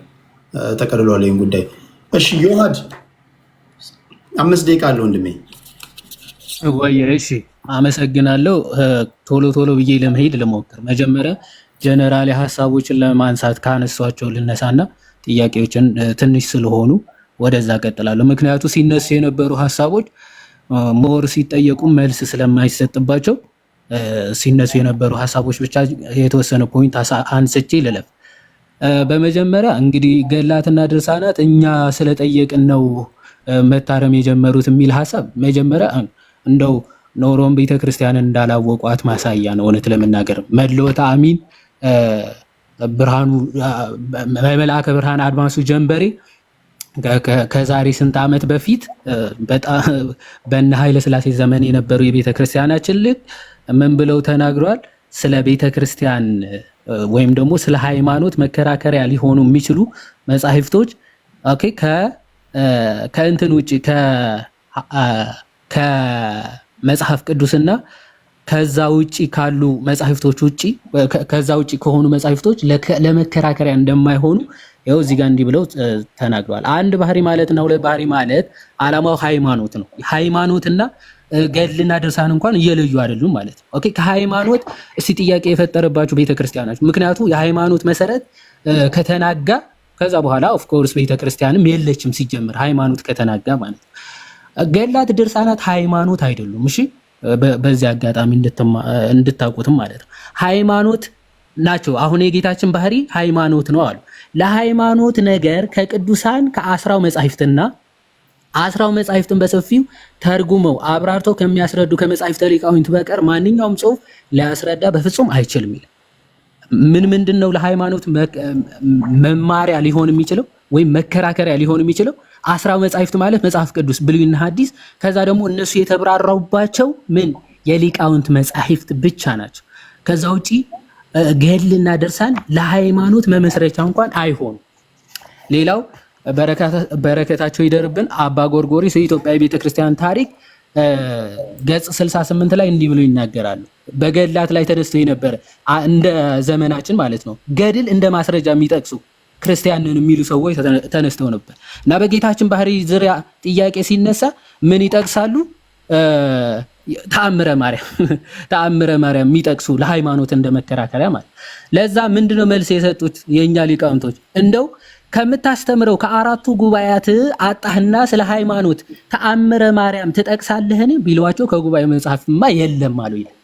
ጠቀልሏል ይህን ጉዳይ። እሺ ዮሐድ 5 ደቂቃ አለ ወንድሜ። ወይ እሺ አመሰግናለሁ። ቶሎ ብዬ ለመሄድ ልሞክር። መጀመሪያ ጀነራል ሀሳቦችን ለማንሳት ካነሷቸው ልነሳና ጥያቄዎችን ትንሽ ስለሆኑ ወደዛ ቀጥላለሁ። ምክንያቱ ሲነሱ የነበሩ ሀሳቦች ሞር ሲጠየቁ መልስ ስለማይሰጥባቸው ሲነሱ የነበሩ ሀሳቦች ብቻ የተወሰነ ፖይንት አንስቼ ልለፍ። በመጀመሪያ እንግዲህ ገላትና ድርሳናት እኛ ስለጠየቅን ነው መታረም የጀመሩት የሚል ሀሳብ መጀመሪያ እንደው ኖሮም ቤተክርስቲያንን እንዳላወቋት ማሳያ ነው። እውነት ለመናገር መለወት አሚን ብርሃኑ መልአከ ብርሃን አድማሱ ጀንበሬ ከዛሬ ስንት ዓመት በፊት በጣም በእነ ኃይለ ሥላሴ ዘመን የነበሩ የቤተክርስቲያናችን ልክ ምን ብለው ተናግረዋል? ስለ ቤተክርስቲያን ወይም ደግሞ ስለ ሃይማኖት መከራከሪያ ሊሆኑ የሚችሉ መጻሕፍቶች ኦኬ ከእንትን ውጪ ከመጽሐፍ ቅዱስና ከዛ ውጪ ካሉ መጻሕፍቶች ውጪ ከዛ ውጪ ከሆኑ መጻሕፍቶች ለመከራከሪያ እንደማይሆኑ ይኸው እዚህ ጋር እንዲህ ብለው ተናግረዋል። አንድ ባህሪ ማለትና ሁለት ባህሪ ማለት ዓላማው ሃይማኖት ነው። ሃይማኖትና ገድልና ድርሳን እንኳን እየለዩ አይደሉም ማለት ነው። ኦኬ ከሃይማኖት እስቲ ጥያቄ የፈጠረባችሁ ቤተክርስቲያናችሁ፣ ምክንያቱም የሃይማኖት መሰረት ከተናጋ ከዛ በኋላ ኦፍ ኮርስ ቤተክርስቲያንም የለችም ሲጀምር ሃይማኖት ከተናጋ ማለት ነው። ገድላት ድርሳናት ሃይማኖት አይደሉም። እሺ በዚህ አጋጣሚ እንድታውቁትም ማለት ነው ሃይማኖት ናቸው። አሁን የጌታችን ባህሪ ሃይማኖት ነው አሉ። ለሃይማኖት ነገር ከቅዱሳን ከአስራው መጻሕፍትና አስራው መጻሕፍትን በሰፊው ተርጉመው አብራርተው ከሚያስረዱ ከመጻሕፍተ ሊቃውንት በቀር ማንኛውም ጽሑፍ ሊያስረዳ በፍጹም አይችልም ይላል። ምንድነው ለሃይማኖት መማሪያ ሊሆን የሚችለው ወይም መከራከሪያ ሊሆን የሚችለው? አስራው መጻሕፍት ማለት መጽሐፍ ቅዱስ ብሉይና ሐዲስ፣ ከዛ ደግሞ እነሱ የተብራራውባቸው የሊቃውንት መጻሕፍት ብቻ ናቸው። ከዛ ውጪ ገድልና ድርሳን ለሃይማኖት መመስረቻ እንኳን አይሆኑ። ሌላው በረከታቸው ይደርብን አባ ጎርጎርዮስ የኢትዮጵያ ቤተክርስቲያን ታሪክ ገጽ 68 ላይ እንዲህ ብሎ ይናገራሉ። በገድላት ላይ ተነስቶ የነበረ እንደ ዘመናችን ማለት ነው ገድል እንደ ማስረጃ የሚጠቅሱ ክርስቲያንን የሚሉ ሰዎች ተነስተው ነበር እና በጌታችን ባህሪ ዙሪያ ጥያቄ ሲነሳ ምን ይጠቅሳሉ? ተአምረ ማርያም የሚጠቅሱ ለሃይማኖት እንደ መከራከሪያ ማለት። ለዛ ምንድነው መልስ የሰጡት የኛ ሊቃውንቶች? እንደው ከምታስተምረው ከአራቱ ጉባኤያት አጣህና ስለ ሃይማኖት ተአምረ ማርያም ትጠቅሳለህን ቢሏቸው ከጉባኤ መጽሐፍማ የለም አሉ ይላል።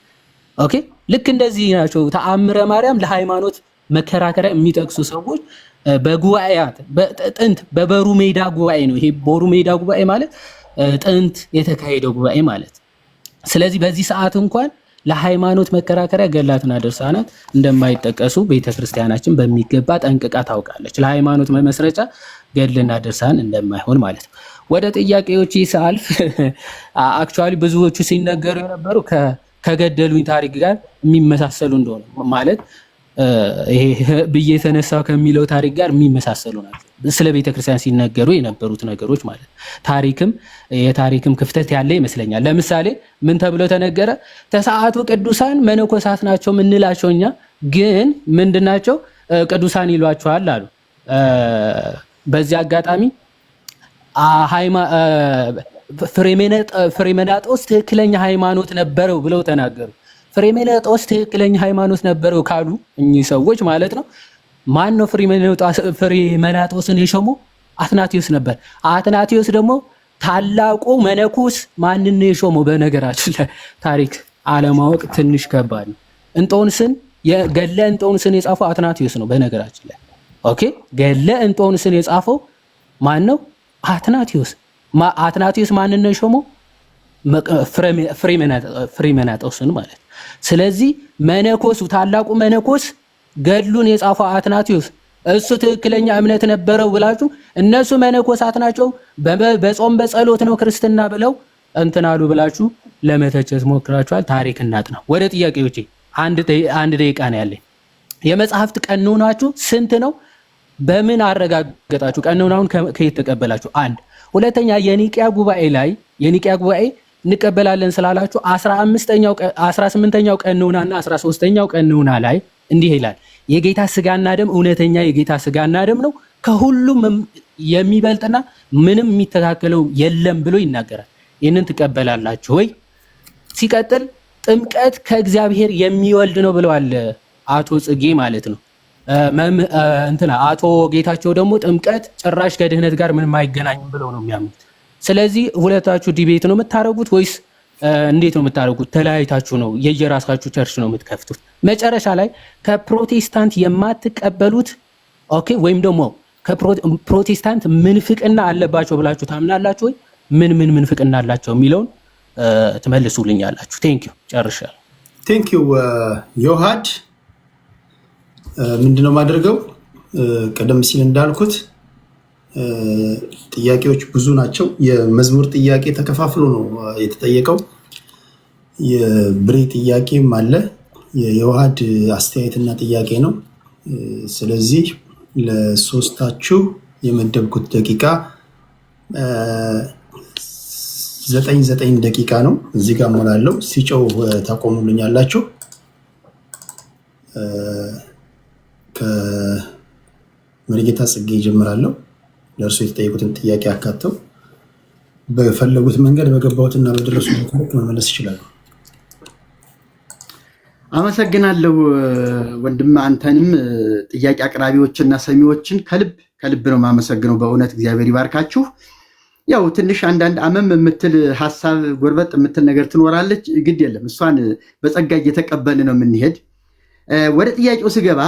ኦኬ ልክ እንደዚህ ናቸው። ተአምረ ማርያም ለሃይማኖት መከራከሪያ የሚጠቅሱ ሰዎች በጉባኤያት ጥንት በበሩ ሜዳ ጉባኤ ነው። ይሄ ቦሩ ሜዳ ጉባኤ ማለት ጥንት የተካሄደው ጉባኤ ማለት። ስለዚህ በዚህ ሰዓት እንኳን ለሃይማኖት መከራከሪያ ገድላትና ድርሳናት እንደማይጠቀሱ ቤተክርስቲያናችን በሚገባ ጠንቅቃ ታውቃለች። ለሃይማኖት መመስረቻ ገድልና ድርሳን እንደማይሆን ማለት ነው። ወደ ጥያቄዎች ሳልፍ አክቹአሊ ብዙዎቹ ሲነገሩ የነበሩ ከገደሉኝ ታሪክ ጋር የሚመሳሰሉ እንደሆነ ማለት ይሄ ብዬ የተነሳው ከሚለው ታሪክ ጋር የሚመሳሰሉ ናቸው። ስለ ቤተክርስቲያን ሲነገሩ የነበሩት ነገሮች ማለት የታሪክም ክፍተት ያለ ይመስለኛል። ለምሳሌ ምን ተብሎ ተነገረ? ተሰዓቱ ቅዱሳን መነኮሳት ናቸው ምንላቸው እኛ ግን ምንድናቸው? ቅዱሳን ይሏቸዋል አሉ። በዚህ አጋጣሚ ፍሬመናጦስ ትክክለኛ ሃይማኖት ነበረው ብለው ተናገሩ። ፍሬመናጦስ ትክክለኛ ሃይማኖት ነበረው ካሉ እኚህ ሰዎች ማለት ነው ማን ነው ፍሬመናጦስን የሾመው? አትናቴዎስ ነበር። አትናቴዎስ ደግሞ ታላቁ መነኮስ ማንን ነው የሾመው? በነገራችን ላይ ታሪክ አለማወቅ ትንሽ ከባድ ነው። ገድለ እንጦንስን የጻፈው አትናቴዎስ ነው በነገራችን ላይ። ኦኬ ገድለ እንጦንስን የጻፈው ማን ነው? አትናቴዎስ። አትናቴዎስ ማንን ነው የሾመው? ፍሬመናጦስን ማለት። ስለዚህ መነኮሱ ታላቁ መነኮስ ገድሉን የጻፈው አትናቴዎስ እሱ ትክክለኛ እምነት ነበረው ብላችሁ እነሱ መነኮሳት ናቸው በጾም በጸሎት ነው ክርስትና ብለው እንትናሉ ብላችሁ ለመተቸት ሞክራችኋል። ታሪክ እናጥናው። ወደ ጥያቄዎቼ አንድ ደቂቃ ነው ያለኝ። የመጽሐፍት ቀኖናችሁ ስንት ነው? በምን አረጋገጣችሁ? ቀኖናውን ከየት ተቀበላችሁ? አንድ ሁለተኛ የኒቂያ ጉባኤ እንቀበላለን ስላላችሁ 18ኛው ቀኖናና 13ኛው ቀኖና ላይ እንዲህ ይላል፣ የጌታ ስጋና ደም እውነተኛ የጌታ ስጋና ደም ነው፣ ከሁሉም የሚበልጥና ምንም የሚተካከለው የለም ብሎ ይናገራል። ይህንን ትቀበላላችሁ ወይ? ሲቀጥል ጥምቀት ከእግዚአብሔር የሚወልድ ነው ብለዋል አቶ ጽጌ ማለት ነው። አቶ ጌታቸው ደግሞ ጥምቀት ጭራሽ ከድህነት ጋር ምንም አይገናኝም ብለው ነው የሚያምኑት። ስለዚህ ሁለታችሁ ዲቤት ነው የምታደርጉት ወይስ እንዴት ነው የምታደርጉት? ተለያይታችሁ ነው የየራሳችሁ ቸርች ነው የምትከፍቱት? መጨረሻ ላይ ከፕሮቴስታንት የማትቀበሉት ኦኬ፣ ወይም ደግሞ ከፕሮቴስታንት ምንፍቅና አለባቸው ብላችሁ ታምናላችሁ ወይ? ምን ምንፍቅና አላቸው የሚለውን ትመልሱልኛላችሁ። ቴንኪው ጨርሻለሁ። ቴንኪው ዮሐድ። ምንድነው ማድረገው? ቀደም ሲል እንዳልኩት ጥያቄዎች ብዙ ናቸው። የመዝሙር ጥያቄ ተከፋፍሎ ነው የተጠየቀው። የብሬ ጥያቄም አለ። የዮሐድ አስተያየትና ጥያቄ ነው። ስለዚህ ለሶስታችሁ የመደብኩት ደቂቃ 9 ደቂቃ ነው። እዚህ ጋር ሞላለሁ። ሲጨው ታቆሙልኛላችሁ። ከመሪጌታ ጽጌ ይጀምራለሁ። ለእርሱ የተጠየቁትን ጥያቄ አካተው በፈለጉት መንገድ በገባሁትና በደረሱት ልክ መመለስ ይችላሉ። አመሰግናለሁ ወንድም። አንተንም ጥያቄ አቅራቢዎችና ሰሚዎችን ከልብ ነው የማመሰግነው። በእውነት እግዚአብሔር ይባርካችሁ። ያው ትንሽ አንዳንድ አመም የምትል ሀሳብ ጎርበጥ የምትል ነገር ትኖራለች። ግድ የለም እሷን በጸጋ እየተቀበልን ነው የምንሄድ። ወደ ጥያቄው ስገባ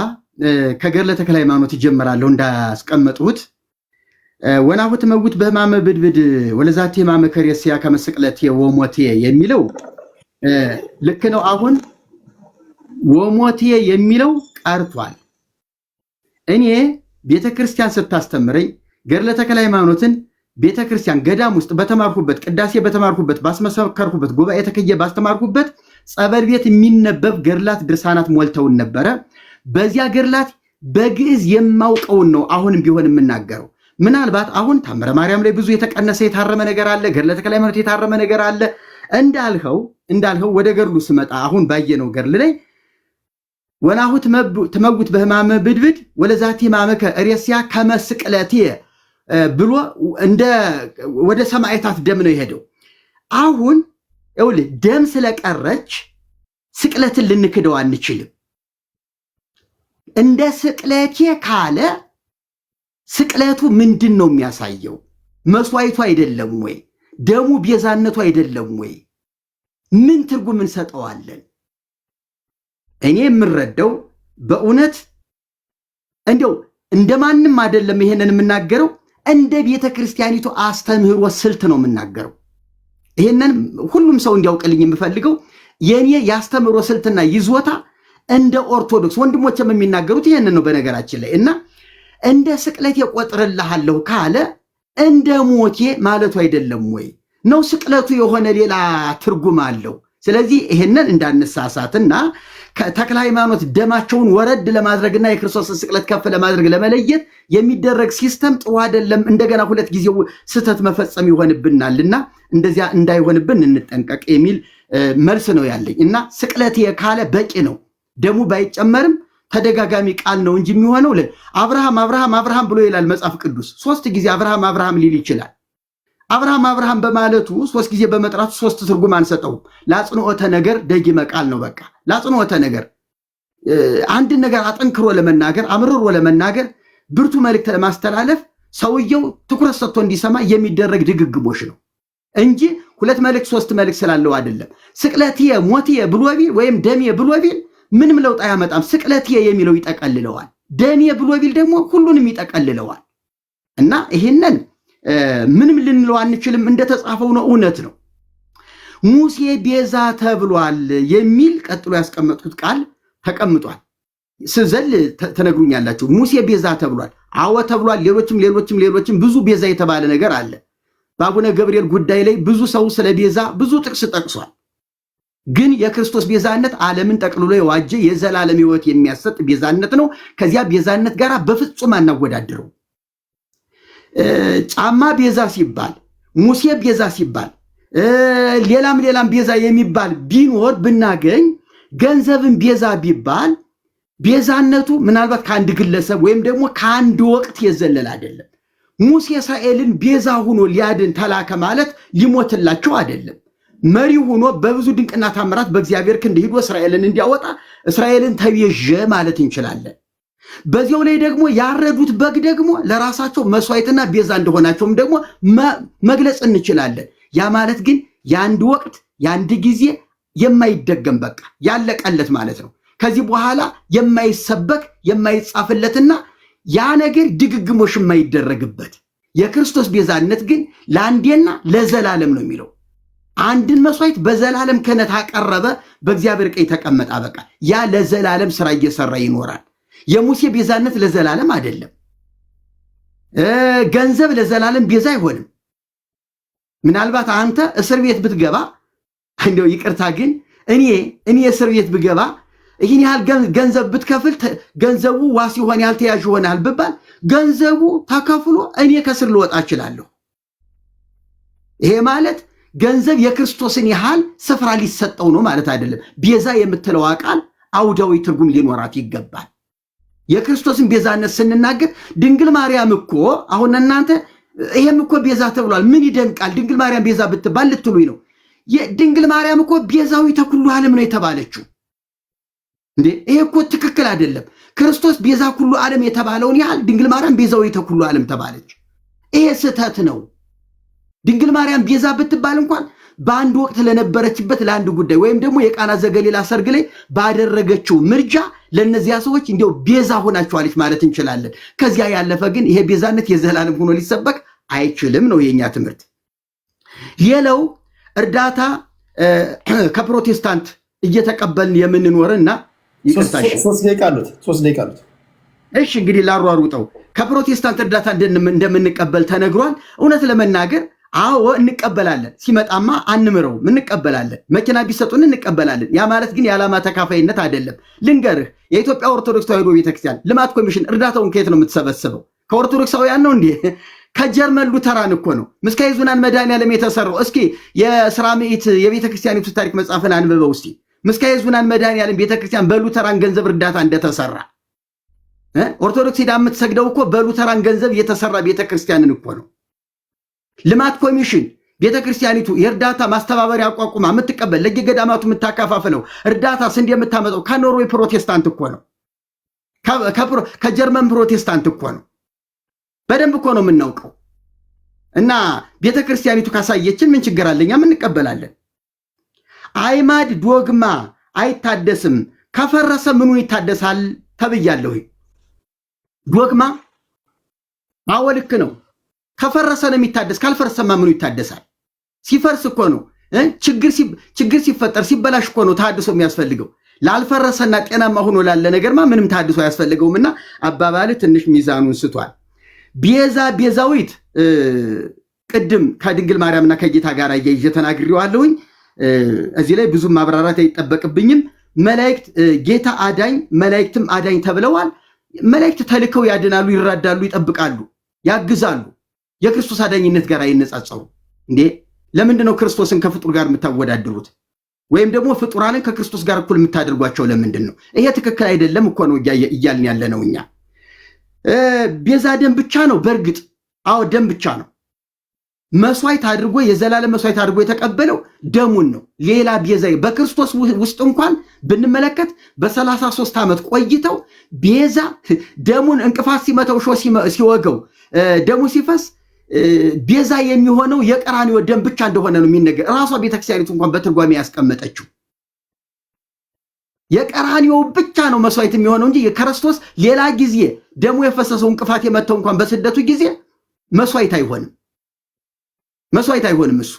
ከገድለ ተክለ ሃይማኖት ይጀምራለሁ። እንዳስቀመጡት ወናሁ ትመውት በሕማመ ብድብድ ወለዛቴ ሕማመ ከሬስያ ከመስቅለቴ ወሞቴ የሚለው ልክ ነው። አሁን ወሞቴ የሚለው ቀርቷል። እኔ ቤተክርስቲያን ስታስተምረኝ ገድለ ተክለ ሃይማኖትን ቤተክርስቲያን ገዳም ውስጥ በተማርኩበት፣ ቅዳሴ በተማርኩበት፣ ባስመሰከርኩበት፣ ጉባኤ ተከየ ባስተማርኩበት ጸበል ቤት የሚነበብ ገድላት ድርሳናት ሞልተውን ነበረ። በዚያ ገድላት በግዕዝ የማውቀውን ነው አሁንም ቢሆን የምናገረው። ምናልባት አሁን ታምረ ማርያም ላይ ብዙ የተቀነሰ የታረመ ነገር አለ፣ ገድለ ተክለ ሃይማኖት የታረመ ነገር አለ። እንዳልኸው ወደ ገድሉ ስመጣ አሁን ባየነው ገድል ላይ ወናሁ ትመውት በሕማመ ብድብድ ወለዛቲ ሕማመ ከሬስያ ከመስቅለቴ ብሎ ወደ ሰማዕታት ደም ነው የሄደው። አሁን ይኸውልህ ደም ስለቀረች ስቅለትን ልንክደው አንችልም። እንደ ስቅለቴ ካለ ስቅለቱ ምንድን ነው የሚያሳየው? መስዋዕቱ አይደለም ወይ? ደሙ ቤዛነቱ አይደለም ወይ? ምን ትርጉም እንሰጠዋለን? እኔ የምረዳው በእውነት እንደው እንደማንም አይደለም ይሄንን የምናገረው፣ እንደ ቤተ ክርስቲያኒቱ አስተምህሮ ስልት ነው የምናገረው። ይሄንን ሁሉም ሰው እንዲያውቅልኝ የምፈልገው የኔ ያስተምህሮ ስልትና ይዞታ እንደ ኦርቶዶክስ ወንድሞችም የሚናገሩት ይሄንን ነው በነገራችን ላይ። እና እንደ ስቅለቴ ቆጥርልሃለሁ ካለ እንደ ሞቴ ማለቱ አይደለም ወይ? ነው ስቅለቱ የሆነ ሌላ ትርጉም አለው። ስለዚህ ይሄንን እንዳነሳሳትና ተክለ ሃይማኖት ደማቸውን ወረድ ለማድረግና የክርስቶስን ስቅለት ከፍ ለማድረግ ለመለየት የሚደረግ ሲስተም ጥሩ አይደለም። እንደገና ሁለት ጊዜ ስህተት መፈጸም ይሆንብናልና እንደዚያ እንዳይሆንብን እንጠንቀቅ የሚል መልስ ነው ያለኝ። እና ስቅለቴ ካለ በቂ ነው። ደሙ ባይጨመርም ተደጋጋሚ ቃል ነው እንጂ የሚሆነው አብርሃም ብሎ ይላል መጽሐፍ ቅዱስ። 3 ጊዜ አብርሃም ሊል ይችላል። አብርሃም በማለቱ 3 ጊዜ በመጥራቱ 3 ትርጉም አንሰጠውም። ለአጽንዖተ ነገር ደጊመ ቃል ነው። በቃ ለአጽንዖተ ነገር አንድ ነገር አጠንክሮ ለመናገር አምርሮ ለመናገር ብርቱ መልእክት ለማስተላለፍ ሰውየው ትኩረት ሰጥቶ እንዲሰማ የሚደረግ ድግግሞሽ ነው እንጂ 2 መልእክት 3 መልእክት ስላለው አይደለም። ስቅለትየ ሞትየ ብሎ ቢል ወይም ደምየ ብሎ ቢል ምንም ለውጥ አያመጣም። ስቅለትየ የሚለው ይጠቀልለዋል። ደምየ ብሎ ቢል ደግሞ ሁሉንም ይጠቀልለዋል። እና ይሄንን ምንም ልንለው አንችልም። እንደተጻፈው ነው፣ እውነት ነው። ሙሴ ቤዛ ተብሏል የሚል ቀጥሎ ያስቀመጥኩት ቃል ተቀምጧል። ስዘል ተነግሩኛላችሁ። ሙሴ ቤዛ ተብሏል። አዎ ተብሏል። ሌሎችም ብዙ ቤዛ የተባለ ነገር አለ። በአቡነ ገብርኤል ጉዳይ ላይ ብዙ ሰው ስለ ቤዛ ብዙ ጥቅስ ጠቅሷል። ግን የክርስቶስ ቤዛነት ዓለምን ጠቅልሎ የዋጀ የዘላለም ሕይወት የሚያሰጥ ቤዛነት ነው። ከዚያ ቤዛነት ጋር በፍጹም አናወዳድረው። ጫማ ቤዛ ሲባል፣ ሙሴ ቤዛ ሲባል፣ ሌላም ቤዛ የሚባል ቢኖር ብናገኝ፣ ገንዘብን ቤዛ ቢባል ቤዛነቱ ምናልባት ከአንድ ግለሰብ ወይም ደግሞ ከአንድ ወቅት የዘለለ አይደለም። ሙሴ እስራኤልን ቤዛ ሆኖ ሊያድን ተላከ ማለት ሊሞትላቸው አይደለም። መሪ ሆኖ በብዙ ድንቅና ታምራት በእግዚአብሔር ክንድ ሄዶ እስራኤልን እንዲያወጣ እስራኤልን ተቤዠ ማለት እንችላለን። በዚያው ላይ ደግሞ ያረዱት በግ ደግሞ ለራሳቸው መስዋዕትና ቤዛ እንደሆናቸውም ደግሞ መግለጽ እንችላለን። ያ ማለት ግን የአንድ ወቅት የአንድ ጊዜ የማይደገም በቃ ያለቀለት ማለት ነው። ከዚህ በኋላ የማይሰበክ የማይጻፍለትና ያ ነገር ድግግሞሽ የማይደረግበት የክርስቶስ ቤዛነት ግን ለአንዴና ለዘላለም ነው የሚለው። አንድን መስዋዕት በዘላለም ክህነት አቀረበ፣ በእግዚአብሔር ቀኝ ተቀመጠ፣ በቃ ያ ለዘላለም ስራ እየሰራ ይኖራል። የሙሴ ቤዛነት ለዘላለም አይደለም። ገንዘብ ለዘላለም ቤዛ አይሆንም። ምናልባት አንተ እስር ቤት ብትገባ እንደው ይቅርታ ግን እኔ እስር ቤት ብገባ ይህን ያህል ገንዘብ ብትከፍል ገንዘቡ ዋስ ይሆን ያህል ተያዥ ይሆናል ብባል ገንዘቡ ተከፍሎ እኔ ከስር ልወጣ እችላለሁ። ይሄ ማለት ገንዘብ የክርስቶስን ያህል ስፍራ ሊሰጠው ነው ማለት አይደለም። ቤዛ የምትለው ቃል አውዳዊ ትርጉም ሊኖራት ይገባል። የክርስቶስን ቤዛነት ስንናገር ድንግል ማርያም እኮ አሁን እናንተ ይሄም እኮ ቤዛ ተብሏል፣ ምን ይደንቃል ድንግል ማርያም ቤዛ ብትባል ልትሉኝ ነው። ድንግል ማርያም እኮ ቤዛዊተ ኩሉ ዓለም ነው የተባለችው እንዴ? ይሄ እኮ ትክክል አይደለም። ክርስቶስ ቤዛ ኩሉ ዓለም የተባለውን ያህል ድንግል ማርያም ቤዛዊተ ኩሉ ዓለም ተባለች። ይሄ ስህተት ነው። ድንግል ማርያም ቤዛ ብትባል እንኳን በአንድ ወቅት ለነበረችበት ለአንድ ጉዳይ ወይም ደግሞ የቃና ዘገሊላ ሰርግ ላይ ባደረገችው ምርጃ ለነዚያ ሰዎች እንዲያው ቤዛ ሆናቸዋለች ማለት እንችላለን። ከዚያ ያለፈ ግን ይሄ ቤዛነት የዘላለም ሆኖ ሊሰበክ አይችልም ነው የኛ ትምህርት። ሌላው እርዳታ ከፕሮቴስታንት እየተቀበልን የምንኖርና ይቅርታሽ 3 ደቂቃ አሉት። እሺ እንግዲህ ላሯሩጠው ከፕሮቴስታንት እርዳታ እንደምንቀበል ተነግሯል። እውነት ለመናገር አዎ እንቀበላለን። ሲመጣማ አንምረው እንቀበላለን። መኪና ቢሰጡን እንቀበላለን። ያ ማለት ግን የዓላማ ተካፋይነት አይደለም። ልንገርህ፣ የኢትዮጵያ ኦርቶዶክስ ተዋሕዶ ቤተክርስቲያን ልማት ኮሚሽን እርዳታውን ከየት ነው የምትሰበስበው? ከኦርቶዶክሳውያን ነው እንዴ? ከጀርመን ሉተራን እኮ ነው። ምስካየ ኅዙናን መድኃኔዓለም የተሰራው። እስኪ የሥራ ምዕት የቤተክርስቲያኒቱ ታሪክ መጽሐፍን አንብበው እስቲ። ምስካየ ኅዙናን መድኃኔዓለም ቤተክርስቲያን በሉተራን ገንዘብ እርዳታ እንደተሰራ ኦርቶዶክስ ሄዳ የምትሰግደው እኮ በሉተራን ገንዘብ የተሰራ ቤተክርስቲያንን እኮ ነው። ልማት ኮሚሽን ቤተክርስቲያኒቱ የእርዳታ ማስተባበሪያ አቋቁማ የምትቀበል ለየገዳማቱ የምታከፋፍለው እርዳታ ስንዴ የምታመጣው ከኖርዌይ ፕሮቴስታንት እኮ ነው። ከጀርመን ፕሮቴስታንት እኮ ነው። በደንብ እኮ ነው የምናውቀው። እና ቤተክርስቲያኒቱ ካሳየችን ምን ችግር አለ? እኛም እንቀበላለን። አይማድ ዶግማ አይታደስም፣ ከፈረሰ ምኑ ይታደሳል ተብያለሁ። ዶግማ አዎ ልክ ነው። ከፈረሰ ነው የሚታደስ፣ ካልፈረሰማ ምኑ ይታደሳል? ሲፈርስ እኮ ነው ችግር ሲፈጠር ሲበላሽ እኮ ነው ተሐድሶ የሚያስፈልገው። ላልፈረሰና ጤናማ ሆኖ ላለ ነገርማ ምንም ተሐድሶ አያስፈልገውምና አባባል ትንሽ ሚዛኑን ስቷል። ቤዛዊት ቅድም ከድንግል ማርያምና ከጌታ ጋር እያይዤ ተናግሬዋለሁኝ። እዚህ ላይ ብዙ ማብራራት አይጠበቅብኝም። መላእክት ጌታ አዳኝ መላእክትም አዳኝ ተብለዋል። መላእክት ተልከው ያድናሉ፣ ይራዳሉ፣ ይጠብቃሉ፣ ያግዛሉ። የክርስቶስ አዳኝነት ጋር አይነጻጸሩ እንዴ? ለምንድን ነው ክርስቶስን ከፍጡር ጋር የምታወዳድሩት? ወይም ደግሞ ፍጡራንን ከክርስቶስ ጋር እኩል የምታደርጓቸው ለምንድን ነው? ይሄ ትክክል አይደለም እኮ ነው እያልን ያለ ነው እኛ። ቤዛ ደም ብቻ ነው። በእርግጥ አዎ ደም ብቻ ነው። መስዋዕት አድርጎ የዘላለም መስዋዕት አድርጎ የተቀበለው ደሙን ነው። ሌላ ቤዛ በክርስቶስ ውስጥ እንኳን ብንመለከት በ33 ዓመት ቆይተው ቤዛ ደሙን እንቅፋት ሲመተው ሲወገው ደሙ ሲፈስ ቤዛ የሚሆነው የቀራንዮ ደም ብቻ እንደሆነ ነው የሚነገር። ራሷ ቤተክርስቲያኒቱ እንኳን በትርጓሜ ያስቀመጠችው የቀራንዮ ብቻ ነው መስዋዕት የሚሆነው እንጂ የክርስቶስ ሌላ ጊዜ ደሙ የፈሰሰው እንቅፋት የመተው እንኳን በስደቱ ጊዜ መስዋዕት አይሆንም እሱ።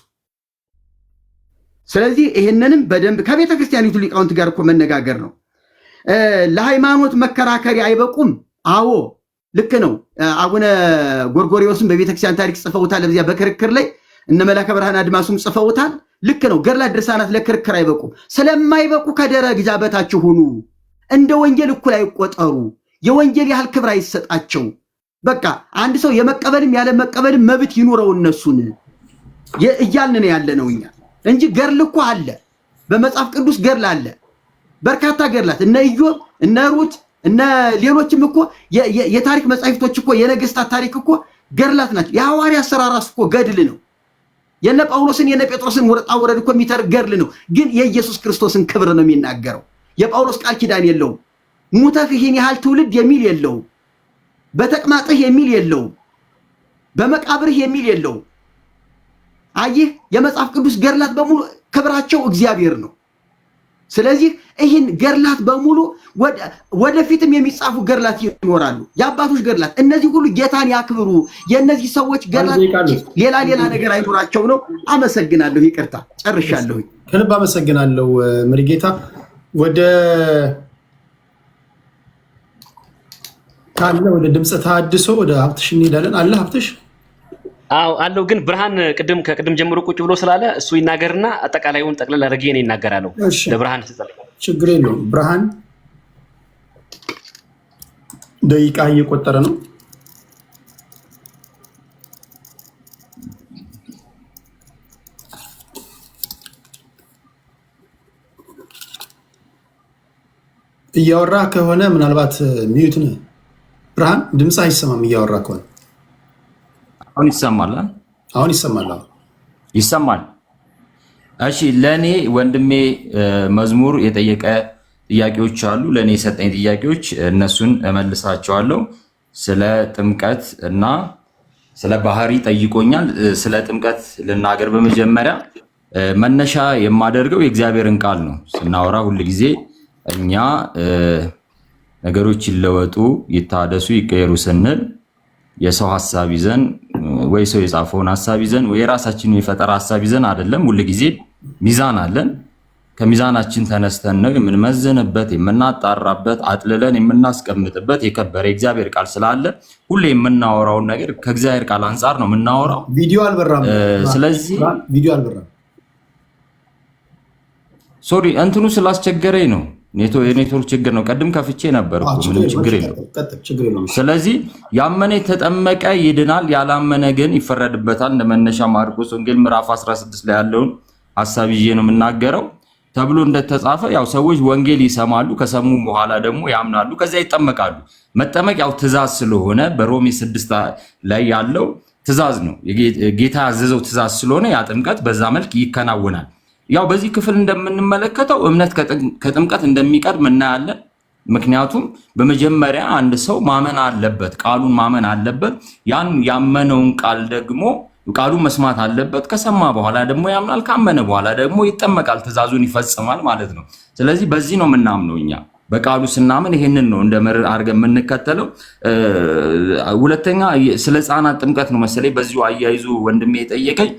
ስለዚህ ይሄንንም በደንብ ከቤተክርስቲያኒቱ ሊቃውንት ጋር እኮ መነጋገር ነው። ለሃይማኖት መከራከሪያ አይበቁም። አዎ ልክ ነው። አቡነ ጎርጎርዮስም በቤተክርስቲያን ታሪክ ጽፈውታል። በዚያ በክርክር ላይ እነ መላከ ብርሃን አድማሱም ጽፈውታል። ልክ ነው። ገድላት ድርሳናት ለክርክር አይበቁም። ስለማይበቁ ከደረጃ በታች ሁኑ። እንደ ወንጌል እኩል አይቆጠሩ። የወንጌል ያህል ክብር አይሰጣቸው። በቃ አንድ ሰው የመቀበልም ያለ መቀበልም መብት ይኑረው እነሱን እያልን ያለ ነው እኛ እንጂ ገድል እኮ አለ። በመጽሐፍ ቅዱስ ገድል አለ። በርካታ ገድላት እነ ኢዮብ እነ ሩት እነ ሌሎችም እኮ የታሪክ መጻሕፍቶች እኮ የነገስታት ታሪክ እኮ ገድላት ናቸው። የሐዋርያት ሥራ ራሱ እኮ ገድል ነው። የነ ጳውሎስን የነ ጴጥሮስን ወጣ ወረድ እኮ የሚተርክ ገድል ነው። ግን የኢየሱስ ክርስቶስን ክብር ነው የሚናገረው። የጳውሎስ ቃል ኪዳን የለውም። ሙተህ ይህን ያህል ትውልድ የሚል የለውም። በተቅማጥህ የሚል የለውም። በመቃብርህ የሚል የለውም። አየህ፣ የመጽሐፍ ቅዱስ ገድላት በሙሉ ክብራቸው እግዚአብሔር ነው። ስለዚህ ይህን ገድላት በሙሉ ወደፊትም የሚጻፉ ገድላት ይኖራሉ፣ የአባቶች ገድላት። እነዚህ ሁሉ ጌታን ያክብሩ። የእነዚህ ሰዎች ገድላት ሌላ ነገር አይኖራቸው ነው። አመሰግናለሁ። ይቅርታ ጨርሻለሁ። ከልብ አመሰግናለሁ መሪጌታ። ወደ ድምፀ ተሐድሶ ወደ ሀብትሽ እንሄዳለን። አለ ሀብትሽ? አዎ አለው። ግን ብርሃን ከቅድም ጀምሮ ቁጭ ብሎ ስላለ እሱ ይናገርና አጠቃላይውን ጠቅለል አድርጌ እኔ ይናገራለሁ። ለብርሃን ችግር የለውም። ብርሃን ደቂቃ እየቆጠረ ነው። እያወራ ከሆነ ምናልባት ሚዩት ነህ ብርሃን። ድምፅ አይሰማም እያወራ ከሆነ። አሁን ይሰማል? አሁን ይሰማል። ይሰማል። እሺ፣ ለእኔ ወንድሜ መዝሙር የጠየቀ ጥያቄዎች አሉ። ለእኔ የሰጠኝ ጥያቄዎች እነሱን እመልሳቸዋለሁ። ስለ ጥምቀት እና ስለ ባህሪ ጠይቆኛል። ስለ ጥምቀት ልናገር። በመጀመሪያ መነሻ የማደርገው የእግዚአብሔርን ቃል ነው። ስናወራ ሁል ጊዜ እኛ ነገሮች ይለወጡ፣ ይታደሱ፣ ይቀየሩ ስንል የሰው ሀሳብ ይዘን ወይ ሰው የጻፈውን ሀሳብ ይዘን ወይ የራሳችንን የፈጠራ ሀሳብ ይዘን አይደለም። ሁል ጊዜ ሚዛን አለን። ከሚዛናችን ተነስተን ነው የምንመዝንበት፣ የምናጣራበት፣ አጥልለን የምናስቀምጥበት የከበረ እግዚአብሔር ቃል ስላለ ሁሌ የምናወራውን ነገር ከእግዚአብሔር ቃል አንጻር ነው የምናወራው። ቪዲዮ አልበራም። ስለዚህ ቪዲዮ አልበራም። ሶሪ እንትኑ ስላስቸገረኝ ነው። የኔትወርክ ችግር ነው። ቀድም ከፍቼ ነበር፣ ምንም ችግር የለውም። ስለዚህ ያመነ የተጠመቀ ይድናል፣ ያላመነ ግን ይፈረድበታል። እንደ መነሻ ማርቆስ ወንጌል ምዕራፍ 16 ላይ ያለውን ሀሳብ ይዤ ነው የምናገረው። ተብሎ እንደተጻፈ ያው ሰዎች ወንጌል ይሰማሉ፣ ከሰሙ በኋላ ደግሞ ያምናሉ፣ ከዚያ ይጠመቃሉ። መጠመቅ ያው ትእዛዝ ስለሆነ በሮሜ 6 ላይ ያለው ትእዛዝ ነው። ጌታ ያዘዘው ትእዛዝ ስለሆነ ያ ጥምቀት በዛ መልክ ይከናወናል። ያው በዚህ ክፍል እንደምንመለከተው እምነት ከጥምቀት እንደሚቀድም እናያለን። ምክንያቱም በመጀመሪያ አንድ ሰው ማመን አለበት፣ ቃሉን ማመን አለበት። ያን ያመነውን ቃል ደግሞ ቃሉን መስማት አለበት። ከሰማ በኋላ ደግሞ ያምናል፣ ካመነ በኋላ ደግሞ ይጠመቃል፣ ትእዛዙን ይፈጽማል ማለት ነው። ስለዚህ በዚህ ነው የምናምነው እኛ በቃሉ ስናምን ይሄንን ነው እንደ መርህ አድርገን የምንከተለው። ሁለተኛ ስለ ሕፃናት ጥምቀት ነው መሰለኝ በዚሁ አያይዞ ወንድሜ የጠየቀኝ።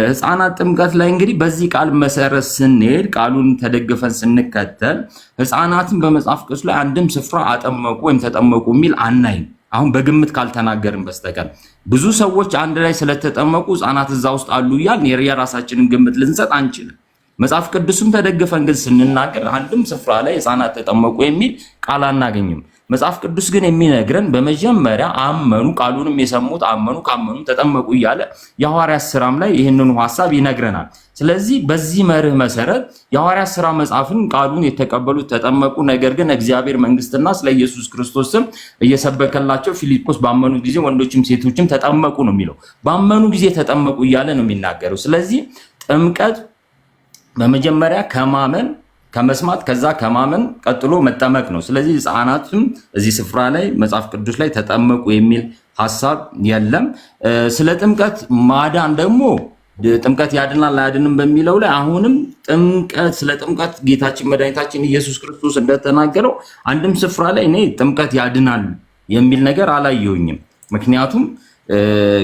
ሕፃናት ጥምቀት ላይ እንግዲህ በዚህ ቃል መሰረት ስንሄድ ቃሉን ተደግፈን ስንከተል ሕፃናትን በመጽሐፍ ቅዱስ ላይ አንድም ስፍራ አጠመቁ ወይም ተጠመቁ የሚል አናይም። አሁን በግምት ካልተናገርን በስተቀር ብዙ ሰዎች አንድ ላይ ስለተጠመቁ ሕፃናት እዛ ውስጥ አሉ እያልን የራሳችንን ግምት ልንሰጥ አንችልም። መጽሐፍ ቅዱስም ተደግፈን ግን ስንናገር አንድም ስፍራ ላይ ሕፃናት ተጠመቁ የሚል ቃል አናገኝም። መጽሐፍ ቅዱስ ግን የሚነግረን በመጀመሪያ አመኑ፣ ቃሉንም የሰሙት አመኑ፣ ካመኑ ተጠመቁ እያለ የሐዋርያት ሥራም ላይ ይህንኑ ሐሳብ ይነግረናል። ስለዚህ በዚህ መርህ መሰረት የሐዋርያት ሥራ መጽሐፍን ቃሉን የተቀበሉት ተጠመቁ፣ ነገር ግን እግዚአብሔር መንግስትና ስለ ኢየሱስ ክርስቶስ ስም እየሰበከላቸው ፊልጶስ ባመኑ ጊዜ ወንዶችም ሴቶችም ተጠመቁ ነው የሚለው። ባመኑ ጊዜ ተጠመቁ እያለ ነው የሚናገረው። ስለዚህ ጥምቀት በመጀመሪያ ከማመን ከመስማት ከዛ ከማመን ቀጥሎ መጠመቅ ነው። ስለዚህ ሕፃናትም እዚህ ስፍራ ላይ መጽሐፍ ቅዱስ ላይ ተጠመቁ የሚል ሐሳብ የለም። ስለ ጥምቀት ማዳን ደግሞ ጥምቀት ያድናል አያድንም በሚለው ላይ አሁንም ስለ ጥምቀት ጌታችን መድኃኒታችን ኢየሱስ ክርስቶስ እንደተናገረው አንድም ስፍራ ላይ እኔ ጥምቀት ያድናል የሚል ነገር አላየሁኝም። ምክንያቱም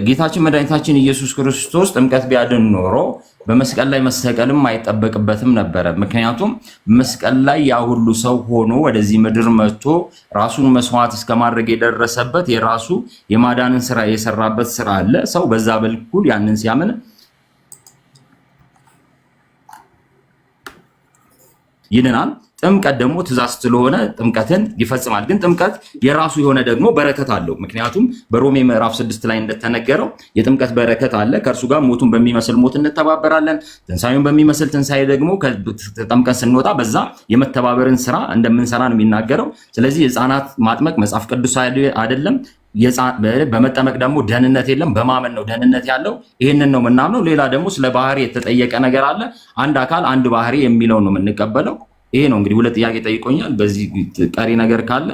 ጌታችን መድኃኒታችን ኢየሱስ ክርስቶስ ጥምቀት ቢያድን ኖሮ በመስቀል ላይ መሰቀልም አይጠበቅበትም ነበረ። ምክንያቱም መስቀል ላይ ያ ሁሉ ሰው ሆኖ ወደዚህ ምድር መጥቶ ራሱን መስዋዕት እስከማድረግ የደረሰበት የራሱ የማዳንን ስራ የሰራበት ስራ አለ። ሰው በዛ በኩል ያንን ሲያምን ይድናል። ጥምቀት ደግሞ ትእዛዝ ስለሆነ ጥምቀትን ይፈጽማል። ግን ጥምቀት የራሱ የሆነ ደግሞ በረከት አለው። ምክንያቱም በሮሜ ምዕራፍ 6 ላይ እንደተነገረው የጥምቀት በረከት አለ። ከእርሱ ጋር ሞቱን በሚመስል ሞት እንተባበራለን፣ ትንሳኤውን በሚመስል ትንሳኤ ደግሞ ተጠምቀን ስንወጣ በዛ የመተባበርን ስራ እንደምንሰራ ነው የሚናገረው። ስለዚህ ሕፃናት ማጥመቅ መጽሐፍ ቅዱስ አይደለም። በመጠመቅ ደግሞ ደህንነት የለም፣ በማመን ነው ደህንነት ያለው። ይህንን ነው የምናምነው። ሌላ ደግሞ ስለ ባህሪ የተጠየቀ ነገር አለ። አንድ አካል አንድ ባህሪ የሚለው ነው የምንቀበለው። ይሄ ነው እንግዲህ። ሁለት ጥያቄ ጠይቆኛል። በዚህ ቀሪ ነገር ካለ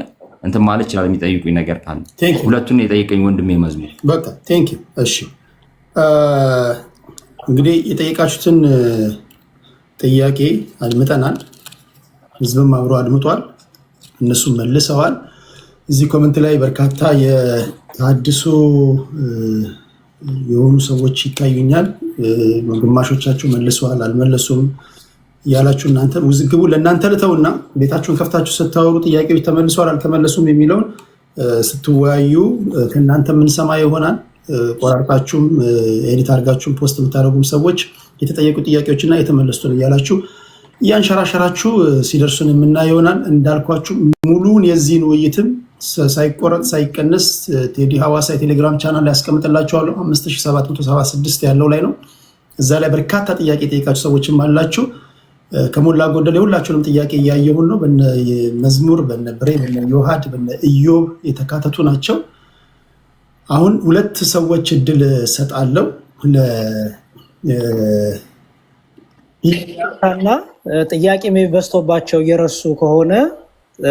እንትን ማለት ይችላል። የሚጠይቁኝ ነገር ካለ ሁለቱን የጠየቀኝ ወንድሜ መዝሙር። በቃ ቴንክ ዩ። እሺ እንግዲህ የጠየቃችሁትን ጥያቄ አድምጠናል። ህዝብም አብሮ አድምጧል፣ እነሱም መልሰዋል። እዚህ ኮመንት ላይ በርካታ የአዲሱ የሆኑ ሰዎች ይታዩኛል። ግማሾቻችሁ መልሰዋል አልመለሱም ያላችሁ እናንተ ውዝግቡ ለእናንተ ልተውና ቤታችሁን ከፍታችሁ ስታወሩ ጥያቄዎች ተመልሰዋል አልተመለሱም የሚለውን ስትወያዩ ከእናንተ የምንሰማ ይሆናል። ቆራርጣችሁም ኤዲት አድርጋችሁም ፖስት የምታደርጉም ሰዎች የተጠየቁ ጥያቄዎችና የተመለሱትን እያላችሁ እያንሸራሸራችሁ ሲደርሱን የምናየው ይሆናል። እንዳልኳችሁ ሙሉውን የዚህን ውይይትም ሳይቆረጥ ሳይቀነስ ቴዲ ሐዋሳ የቴሌግራም ቻናል ላይ ያስቀምጥላችኋለሁ። 5776 ያለው ላይ ነው። እዛ ላይ በርካታ ጥያቄ ጠይቃችሁ ሰዎችም አላችሁ። ከሞላ ጎደል የሁላችሁንም ጥያቄ እያየሁን ነው። በነ መዝሙር፣ በነ ብሬ፣ በነ ዮሐድ፣ በነ ኢዮብ የተካተቱ ናቸው። አሁን ሁለት ሰዎች እድል ሰጣለሁ እና ጥያቄ በዝቶባቸው እየረሱ ከሆነ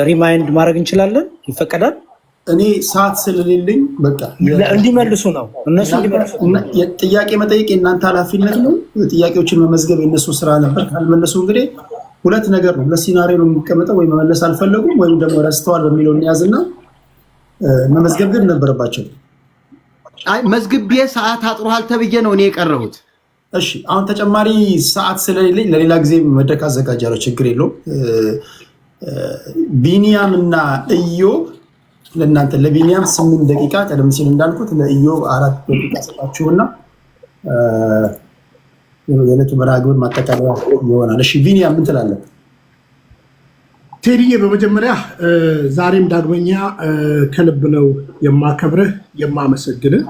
ሪማይንድ ማድረግ እንችላለን። ይፈቀዳል? እኔ ሰዓት ስለሌለኝ በቃ እንዲመልሱ ነው እነሱ እንዲመልሱ። ጥያቄ መጠየቅ የእናንተ ኃላፊነት ነው። ጥያቄዎችን መመዝገብ የእነሱ ስራ ነበር። ካልመለሱ እንግዲህ ሁለት ነገር ነው። ለሲናሪዮ ነው የሚቀመጠው። ወይ መመለስ አልፈለጉም ወይም ደግሞ ረስተዋል በሚለው እንያዝና መመዝገብ ግን ነበረባቸው። አይ መዝግቤ ሰዓት አጥሮሃል ተብዬ ነው እኔ የቀረሁት። እሺ አሁን ተጨማሪ ሰዓት ስለሌለኝ ለሌላ ጊዜ መድረክ አዘጋጃለሁ። ችግር የለውም። ቢኒያም እና ኢዮብ ለእናንተ ለቢኒያም 8 ደቂቃ ቀደም ሲል እንዳልኩት ለኢዮብ 4 ደቂቃ ሰጣችሁና የዕለቱ መርሃ ግብር ማጠቃለያ ይሆናል። እሺ ቢኒያም ምን ትላለህ? ቴዲዬ በመጀመሪያ ዛሬም ዳግመኛ ከልብ ነው የማከብርህ የማመሰግንህ።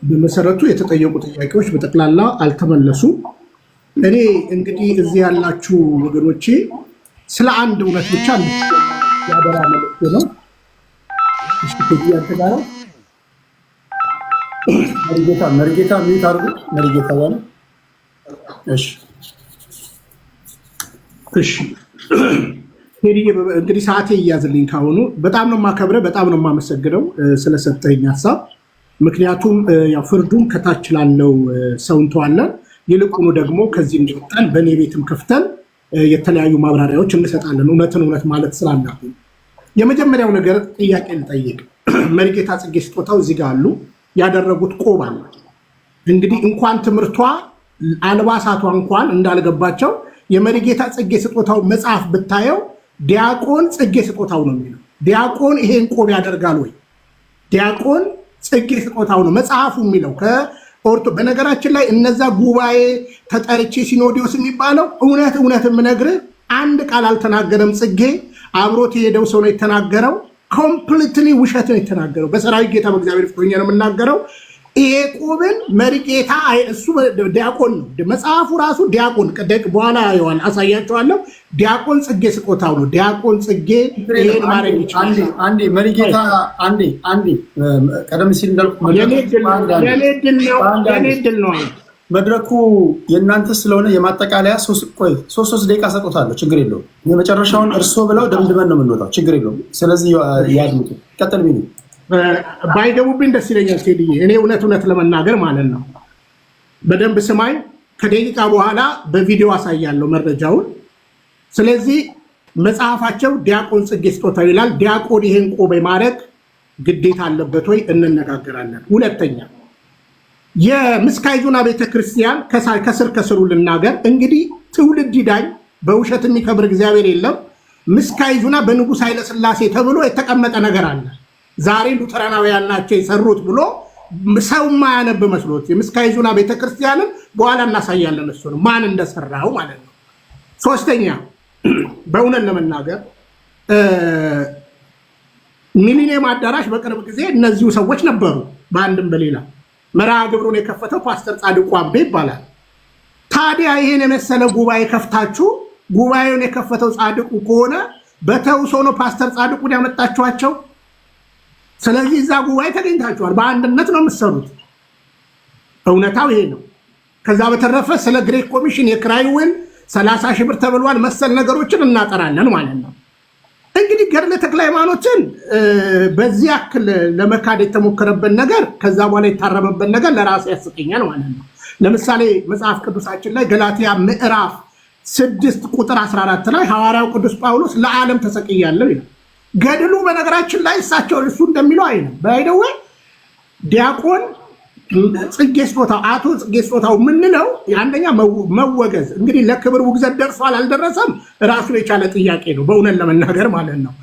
በመሰረቱ የተጠየቁ ጥያቄዎች በጠቅላላ አልተመለሱም። እኔ እንግዲህ እዚህ ያላችሁ ወገኖቼ ስለ አንድ እውነት ብቻ ያደራ መልዕክት ነው። እሺ ቴዲዬ አንተ ጋር መሪጌታ ሚት አድርጉ። መሪጌታ ያለ እሺ ቴዲዬ እንግዲህ ሰዓቴ እያዝልኝ ካሁኑ በጣም ነው የማከብረው፣ በጣም ነው የማመሰግነው ስለሰጠኝ ሀሳብ። ምክንያቱም ያው ፍርዱን ከታች ላለው ሰው እንተዋለን። ይልቁኑ ደግሞ ከዚህ እንዲወጣን በእኔ ቤትም ከፍተን የተለያዩ ማብራሪያዎች እንሰጣለን። እውነትን እውነት ማለት ስላለብን የመጀመሪያው ነገር ጥያቄ ልጠይቅ። መሪጌታ ጽጌ ስጦታው እዚህ ጋር አሉ። ያደረጉት ቆብ አለ። እንግዲህ እንኳን ትምህርቷ አልባሳቷ እንኳን እንዳልገባቸው የመሪጌታ ጽጌ ስጦታው መጽሐፍ ብታየው ዲያቆን ጽጌ ስጦታው ነው የሚለው። ዲያቆን ይሄን ቆብ ያደርጋል ወይ? ዲያቆን ጽጌ ስጦታው ነው መጽሐፉ የሚለው። በነገራችን ላይ እነዛ ጉባኤ ተጠርቼ ሲኖዲዮስ የሚባለው እውነት የምነግርህ አንድ ቃል አልተናገረም። ጽጌ አብሮት የሄደው ሰው ነው የተናገረው። ኮምፕሊትሊ ውሸት ነው የተናገረው። በሰራዊት ጌታ በእግዚአብሔር ፍቅረኛ ነው የምናገረው። ይሄ ቆብን መሪጌታ እሱ ዲያቆን ነው። መጽሐፉ ራሱ ዲያቆን በኋላ ይዋል አሳያቸዋለሁ። ዲያቆን ጽጌ ስጦታው ነው። ዲያቆን ጽጌ ይሄን ማድረግ ይችላል። አንዴ መሪጌታ አንዴ ቀደም ሲል እንዳልኩት የኔ ድል ነው። መድረኩ የእናንተ ስለሆነ የማጠቃለያ 3 ደቂቃ ሰጥቶታለሁ። ችግር የለውም። የመጨረሻውን እርሶ ብለው ደምድመን ነው የምንወጣው። ችግር የለውም። ስለዚህ ያድምጡ። ቀጥል ቢሉ ባይገቡብኝ ደስ ይለኛል ቴዲዬ። እኔ እውነት ለመናገር ማለት ነው። በደንብ ስማኝ። ከደቂቃ በኋላ በቪዲዮ አሳያለሁ መረጃውን። ስለዚህ መጽሐፋቸው ዲያቆን ጽጌ ስጦታው ይላል። ዲያቆን ይሄን ቆብ ማድረግ ግዴታ አለበት ወይ? እንነጋገራለን። ሁለተኛ የምስካየ ኅዙናን ቤተክርስቲያን ከስር ከስሩ ልናገር። እንግዲህ ትውልድ ይዳኝ። በውሸት የሚከብር እግዚአብሔር የለም። ምስካየ ኅዙናን በንጉሥ ኃይለ ሥላሴ ተብሎ የተቀመጠ ነገር አለ። ዛሬ ሉተራናውያን ናቸው የሰሩት ብሎ ሰው ማያነብ መስሎት የምስካየ ኅዙናን ቤተክርስቲያንን በኋላ እናሳያለን። እሱ ነው ማን እንደሰራው ማለት ነው። ሶስተኛ በእውነት ለመናገር ሚሊኒየም አዳራሽ በቅርብ ጊዜ እነዚሁ ሰዎች ነበሩ። በአንድም በሌላ መርሃ ግብሩን የከፈተው ፓስተር ጻድቁ አቤ ይባላል። ታዲያ ይህን የመሰለ ጉባኤ ከፍታችሁ ጉባኤውን የከፈተው ጻድቁ ከሆነ በተውሶ ነው ፓስተር ጻድቁን ያመጣችኋቸው። ስለዚህ እዛ ጉባኤ ተገኝታችኋል። በአንድነት ነው የምትሰሩት። እውነታው ይሄ ነው። ከዛ በተረፈ ስለ ግሬት ኮሚሽን የክራይ ውል 30 ሺህ ብር ተብሏል መሰል ነገሮችን እናጠራለን ማለት ነው። እንግዲህ ገድለ ተክለ ሃይማኖትን በዚህ ያክል ለመካድ የተሞከረበት ነገር ከዛ በኋላ የታረመበት ነገር ለራሱ ያስቀኛል ማለት ነው። ለምሳሌ መጽሐፍ ቅዱሳችን ላይ ገላትያ ምዕራፍ 6 ቁጥር 14 ላይ ሐዋርያው ቅዱስ ጳውሎስ ለዓለም ተሰቅያለሁ ይላል። ገድሉ በነገራችን ላይ እሳቸው እሱ እንደሚለው አይደለም። ባይደው ዲያቆን ጽጌ ስጦታው አቶ ጽጌ ስጦታው ምንለው አንደኛ መወገዝ እንግዲህ ለክብር ውግዘት ደርሷል አልደረሰም ራሱን የቻለ ጥያቄ ነው በእውነት ለመናገር ማለት ነው።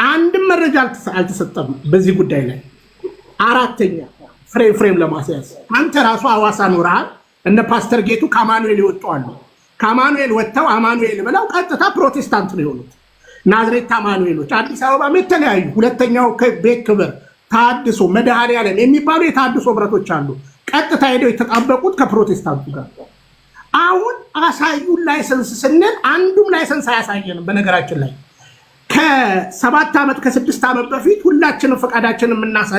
አንድም መረጃ አልተሰጠም በዚህ ጉዳይ ላይ። አራተኛ ፍሬም ለማስያዝ አንተ ራሱ ሐዋሳ ኖርሃል። እነ ፓስተር ጌቱ ከአማኑኤል ይወጣሉ። ከአማኑኤል ወጥተው አማኑኤል ብለው ቀጥታ ፕሮቴስታንት ነው የሆኑት። ናዝሬት አማኑኤሎች አዲስ አበባ የተለያዩ ሁለተኛው ቤት ክብር ታድሶ መድኃኔዓለም የሚባሉ የታድሶ ህብረቶች አሉ። ቀጥታ ሄደው የተጣበቁት ከፕሮቴስታንቱ ጋር። አሁን አሳዩን ላይሰንስ ስንል አንዱም ላይሰንስ አያሳየንም። በነገራችን ላይ ከ7 ዓመት ከ6 ዓመት በፊት ሁላችንም ፈቃዳችን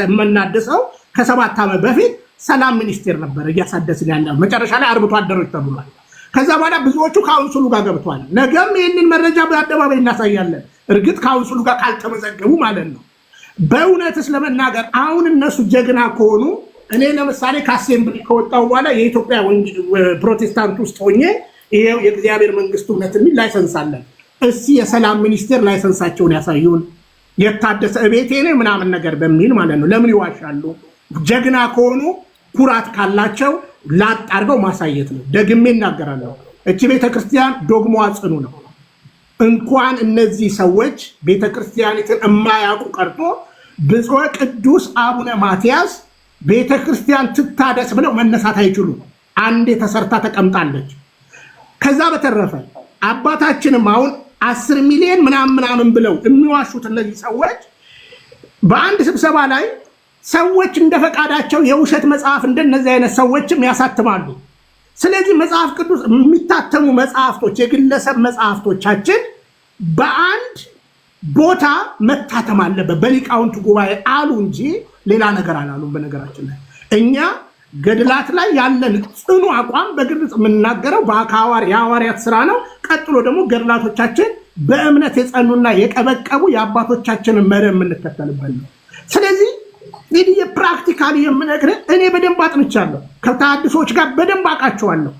የምናድሰው ከ7 ዓመት በፊት ሰላም ሚኒስቴር ነበር እያሳደስን ያለ። መጨረሻ ላይ አርብቶ አደሮች ተብሏል። ከዛ በኋላ ብዙዎቹ ካውንስሉ ጋር ገብቷል። ነገም ይህንን መረጃ በአደባባይ እናሳያለን። እርግጥ ካውንስሉ ጋር ካልተመዘገቡ ማለት ነው። በእውነትስ ለመናገር አሁን እነሱ ጀግና ከሆኑ እኔ ለምሳሌ ከአሴምብሊ ከወጣው በኋላ የኢትዮጵያ ፕሮቴስታንት ውስጥ ሆኜ ይሄው የእግዚአብሔር መንግስት እውነት የሚል ላይሰንስ አለን። እስቲ የሰላም ሚኒስቴር ላይሰንሳቸውን ያሳዩን የታደሰ እቤቴ ነው ምናምን ነገር በሚል ማለት ነው። ለምን ይዋሻሉ? ጀግና ከሆኑ ኩራት ካላቸው ላጥ አድርገው ማሳየት ነው። ደግሜ እናገራለሁ። እቺ ቤተክርስቲያን ዶግማዋ ጽኑ ነው። እንኳን እነዚህ ሰዎች ቤተክርስቲያኒትን የማያውቁ ቀርቶ ብፁዕ ቅዱስ አቡነ ማትያስ ቤተክርስቲያን ትታደስ ብለው መነሳት አይችሉም። አንዴ ተሰርታ ተቀምጣለች። ከዛ በተረፈ አባታችንም አሁን 10 ሚሊዮን ምናምን ብለው የሚዋሹት እነዚህ ሰዎች በአንድ ስብሰባ ላይ ሰዎች እንደፈቃዳቸው የውሸት መጽሐፍ እንደነዚህ አይነት ሰዎችም ያሳትማሉ። ስለዚህ መጽሐፍ ቅዱስ የሚታተሙ መጽሐፍቶች የግለሰብ መጽሐፍቶቻችን በአንድ ቦታ መታተም አለበት በሊቃውንቱ ጉባኤ አሉ እንጂ ሌላ ነገር አላሉም። በነገራችን ላይ እኛ ገድላት ላይ ያለን ጽኑ አቋም በግልጽ የምናገረው የሐዋርያት ስራ ነው። ቀጥሎ ደግሞ ገድላቶቻችን በእምነት የጸኑና የቀበቀቡ የአባቶቻችንን መርህ የምንከተልበት ነው። ስለዚህ እንግዲህ የፕራክቲካሊ የምነግርህ እኔ በደንብ አጥንቻለሁ። ከተሐድሶች ጋር በደንብ አውቃቸዋለሁ።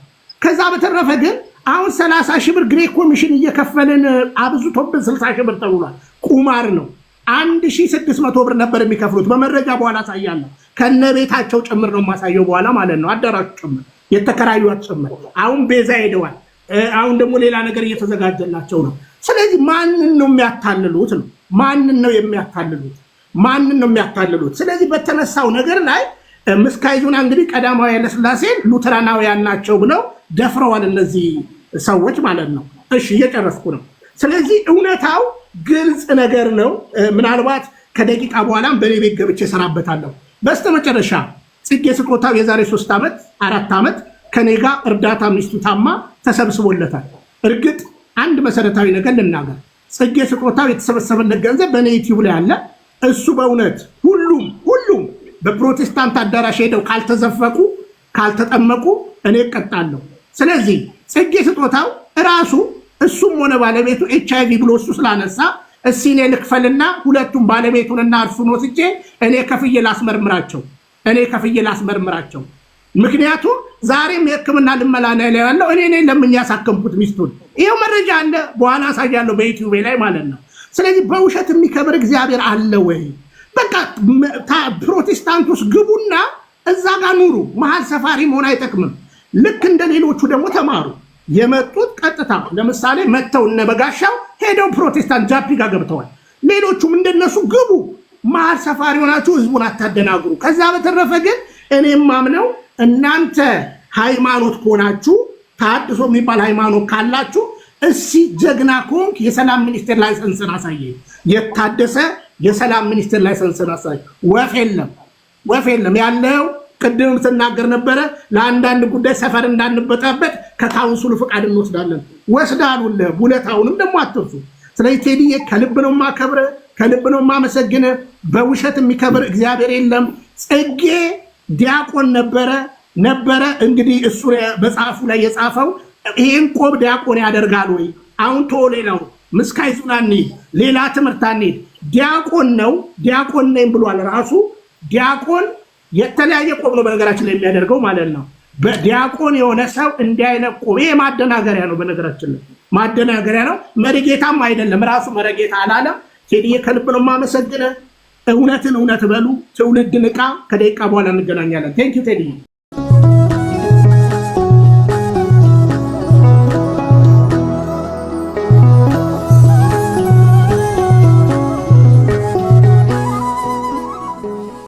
ከዛ በተረፈ ግን አሁን 30 ሺህ ብር ግሬክ ኮሚሽን እየከፈልን አብዙቶብን 60 ሺህ ብር ተብሏል። ቁማር ነው። 1600 ብር ነበር የሚከፍሉት። በመረጃ በኋላ አሳያለሁ። ከነቤታቸው ጭምር ነው የማሳየው በኋላ ማለት ነው። አዳራሹ ጭምር የተከራዩት ጭምር። አሁን ቤዛ ሄደዋል። አሁን ደግሞ ሌላ ነገር እየተዘጋጀላቸው ነው። ስለዚህ ማንን ነው የሚያታልሉት ነው? ማንን ነው የሚያታልሉት? ስለዚህ በተነሳው ነገር ላይ ምስካይዙና እንግዲህ ቀዳማዊ ኃይለ ሥላሴ ሉተራናውያን ናቸው ብለው ደፍረዋል እነዚህ ሰዎች ማለት ነው። እሺ እየጨረስኩ ነው። ስለዚህ እውነታው ግልጽ ነገር ነው። ምናልባት ከደቂቃ በኋላም በኔ ቤት ገብቼ እሰራበታለሁ። በስተመጨረሻ ጽጌ ስጦታው የዛሬ 3 ዓመት 4 ዓመት ከኔ ጋር እርዳታ ሚስቱ ታማ ተሰብስቦለታል። እርግጥ አንድ መሰረታዊ ነገር ልናገር። ጽጌ ስጦታው የተሰበሰበለት ገንዘብ በኔ ዩቲዩብ ላይ አለ። እሱ በእውነት ሁሉም በፕሮቴስታንት አዳራሽ ሄደው ካልተዘፈቁ ካልተጠመቁ እኔ እቀጣለሁ። ስለዚህ ጽጌ ስጦታው ራሱ እሱም ሆነ ባለቤቱ HIV ብሎ እሱ ስላነሳ እኔ ልክፈልና ሁለቱም ባለቤቱንና እርሱን ወስጄ እኔ ከፍዬ ላስመርምራቸው። ምክንያቱም ዛሬም የሕክምና ልመና ላይ ያለው እኔ ነኝ ለምን ያሳከምኩት ሚስቱን። ይሄው መረጃ አለ፣ በኋላ አሳያለሁ በዩቲዩብ ላይ ማለት ነው። ስለዚህ በውሸት የሚከብር እግዚአብሔር አለ ወይ? በቃ ፕሮቴስታንት ውስጥ ግቡና እዛ ጋር ኑሩ። መሀል ሰፋሪ መሆን አይጠቅምም። ልክ እንደ ሌሎቹ ደግሞ ተማሩ። የመጡት ቀጥታ ለምሳሌ መጥተው እነ በጋሻው ሄደው ፕሮቴስታንት ጃፒ ጋር ገብተዋል። ሌሎቹም እንደነሱ ግቡ። መሀል ሰፋሪ ሆናችሁ ህዝቡን አታደናግሩ። ከዛ በተረፈ ግን እኔም ማምነው እናንተ ሃይማኖት ከሆናችሁ ተሐድሶ የሚባል ሃይማኖት ካላችሁ እሺ ጀግና ኮንክ የሰላም ሚኒስቴር ላይሰንስን አሳየ። የታደሰ የሰላም ሚኒስቴር ላይሰንስን አሳየ። ወፍ የለም ያለው ቅድም ስናገር ነበረ። ለአንዳንድ ጉዳይ ሰፈር እንዳንበጣበጥ ከካውንስሉ ፍቃድ እንወስዳለን። ወስዳሉልህ። ውለታውንም ደግሞ አትርሱ። ስለዚህ ቴዲዬ ከልብ ነው የማከብርህ፣ ከልብ ነው የማመሰግንህ። በውሸት የሚከብር እግዚአብሔር የለም። ጽጌ ዲያቆን ነበረ። እንግዲህ እሱ በጻፉ ላይ የጻፈው ይሄን ቆብ ዲያቆን ያደርጋል ወይ? አሁን ሌላው ምስካይ ዙናኒ ሌላ ትምህርታኒ ዲያቆን ነኝ ብሏል ራሱ። ዲያቆን የተለያየ ቆብ ነው በነገራችን ላይ የሚያደርገው ማለት ነው። በዲያቆን የሆነ ሰው እንዲያይነቁ ይሄ ማደናገሪያ ነው። በነገራችን ላይ ማደናገሪያ ነው። መሪጌታም አይደለም ራሱ መሪጌታ አላለም። ቴዲዬ ከልብ ነው የማመሰግነው። እውነትን እውነት በሉ። ትውልድ ንቃ። ከደቂቃ በኋላ እንገናኛለን። ቴንክ ዩ ቴዲዬ።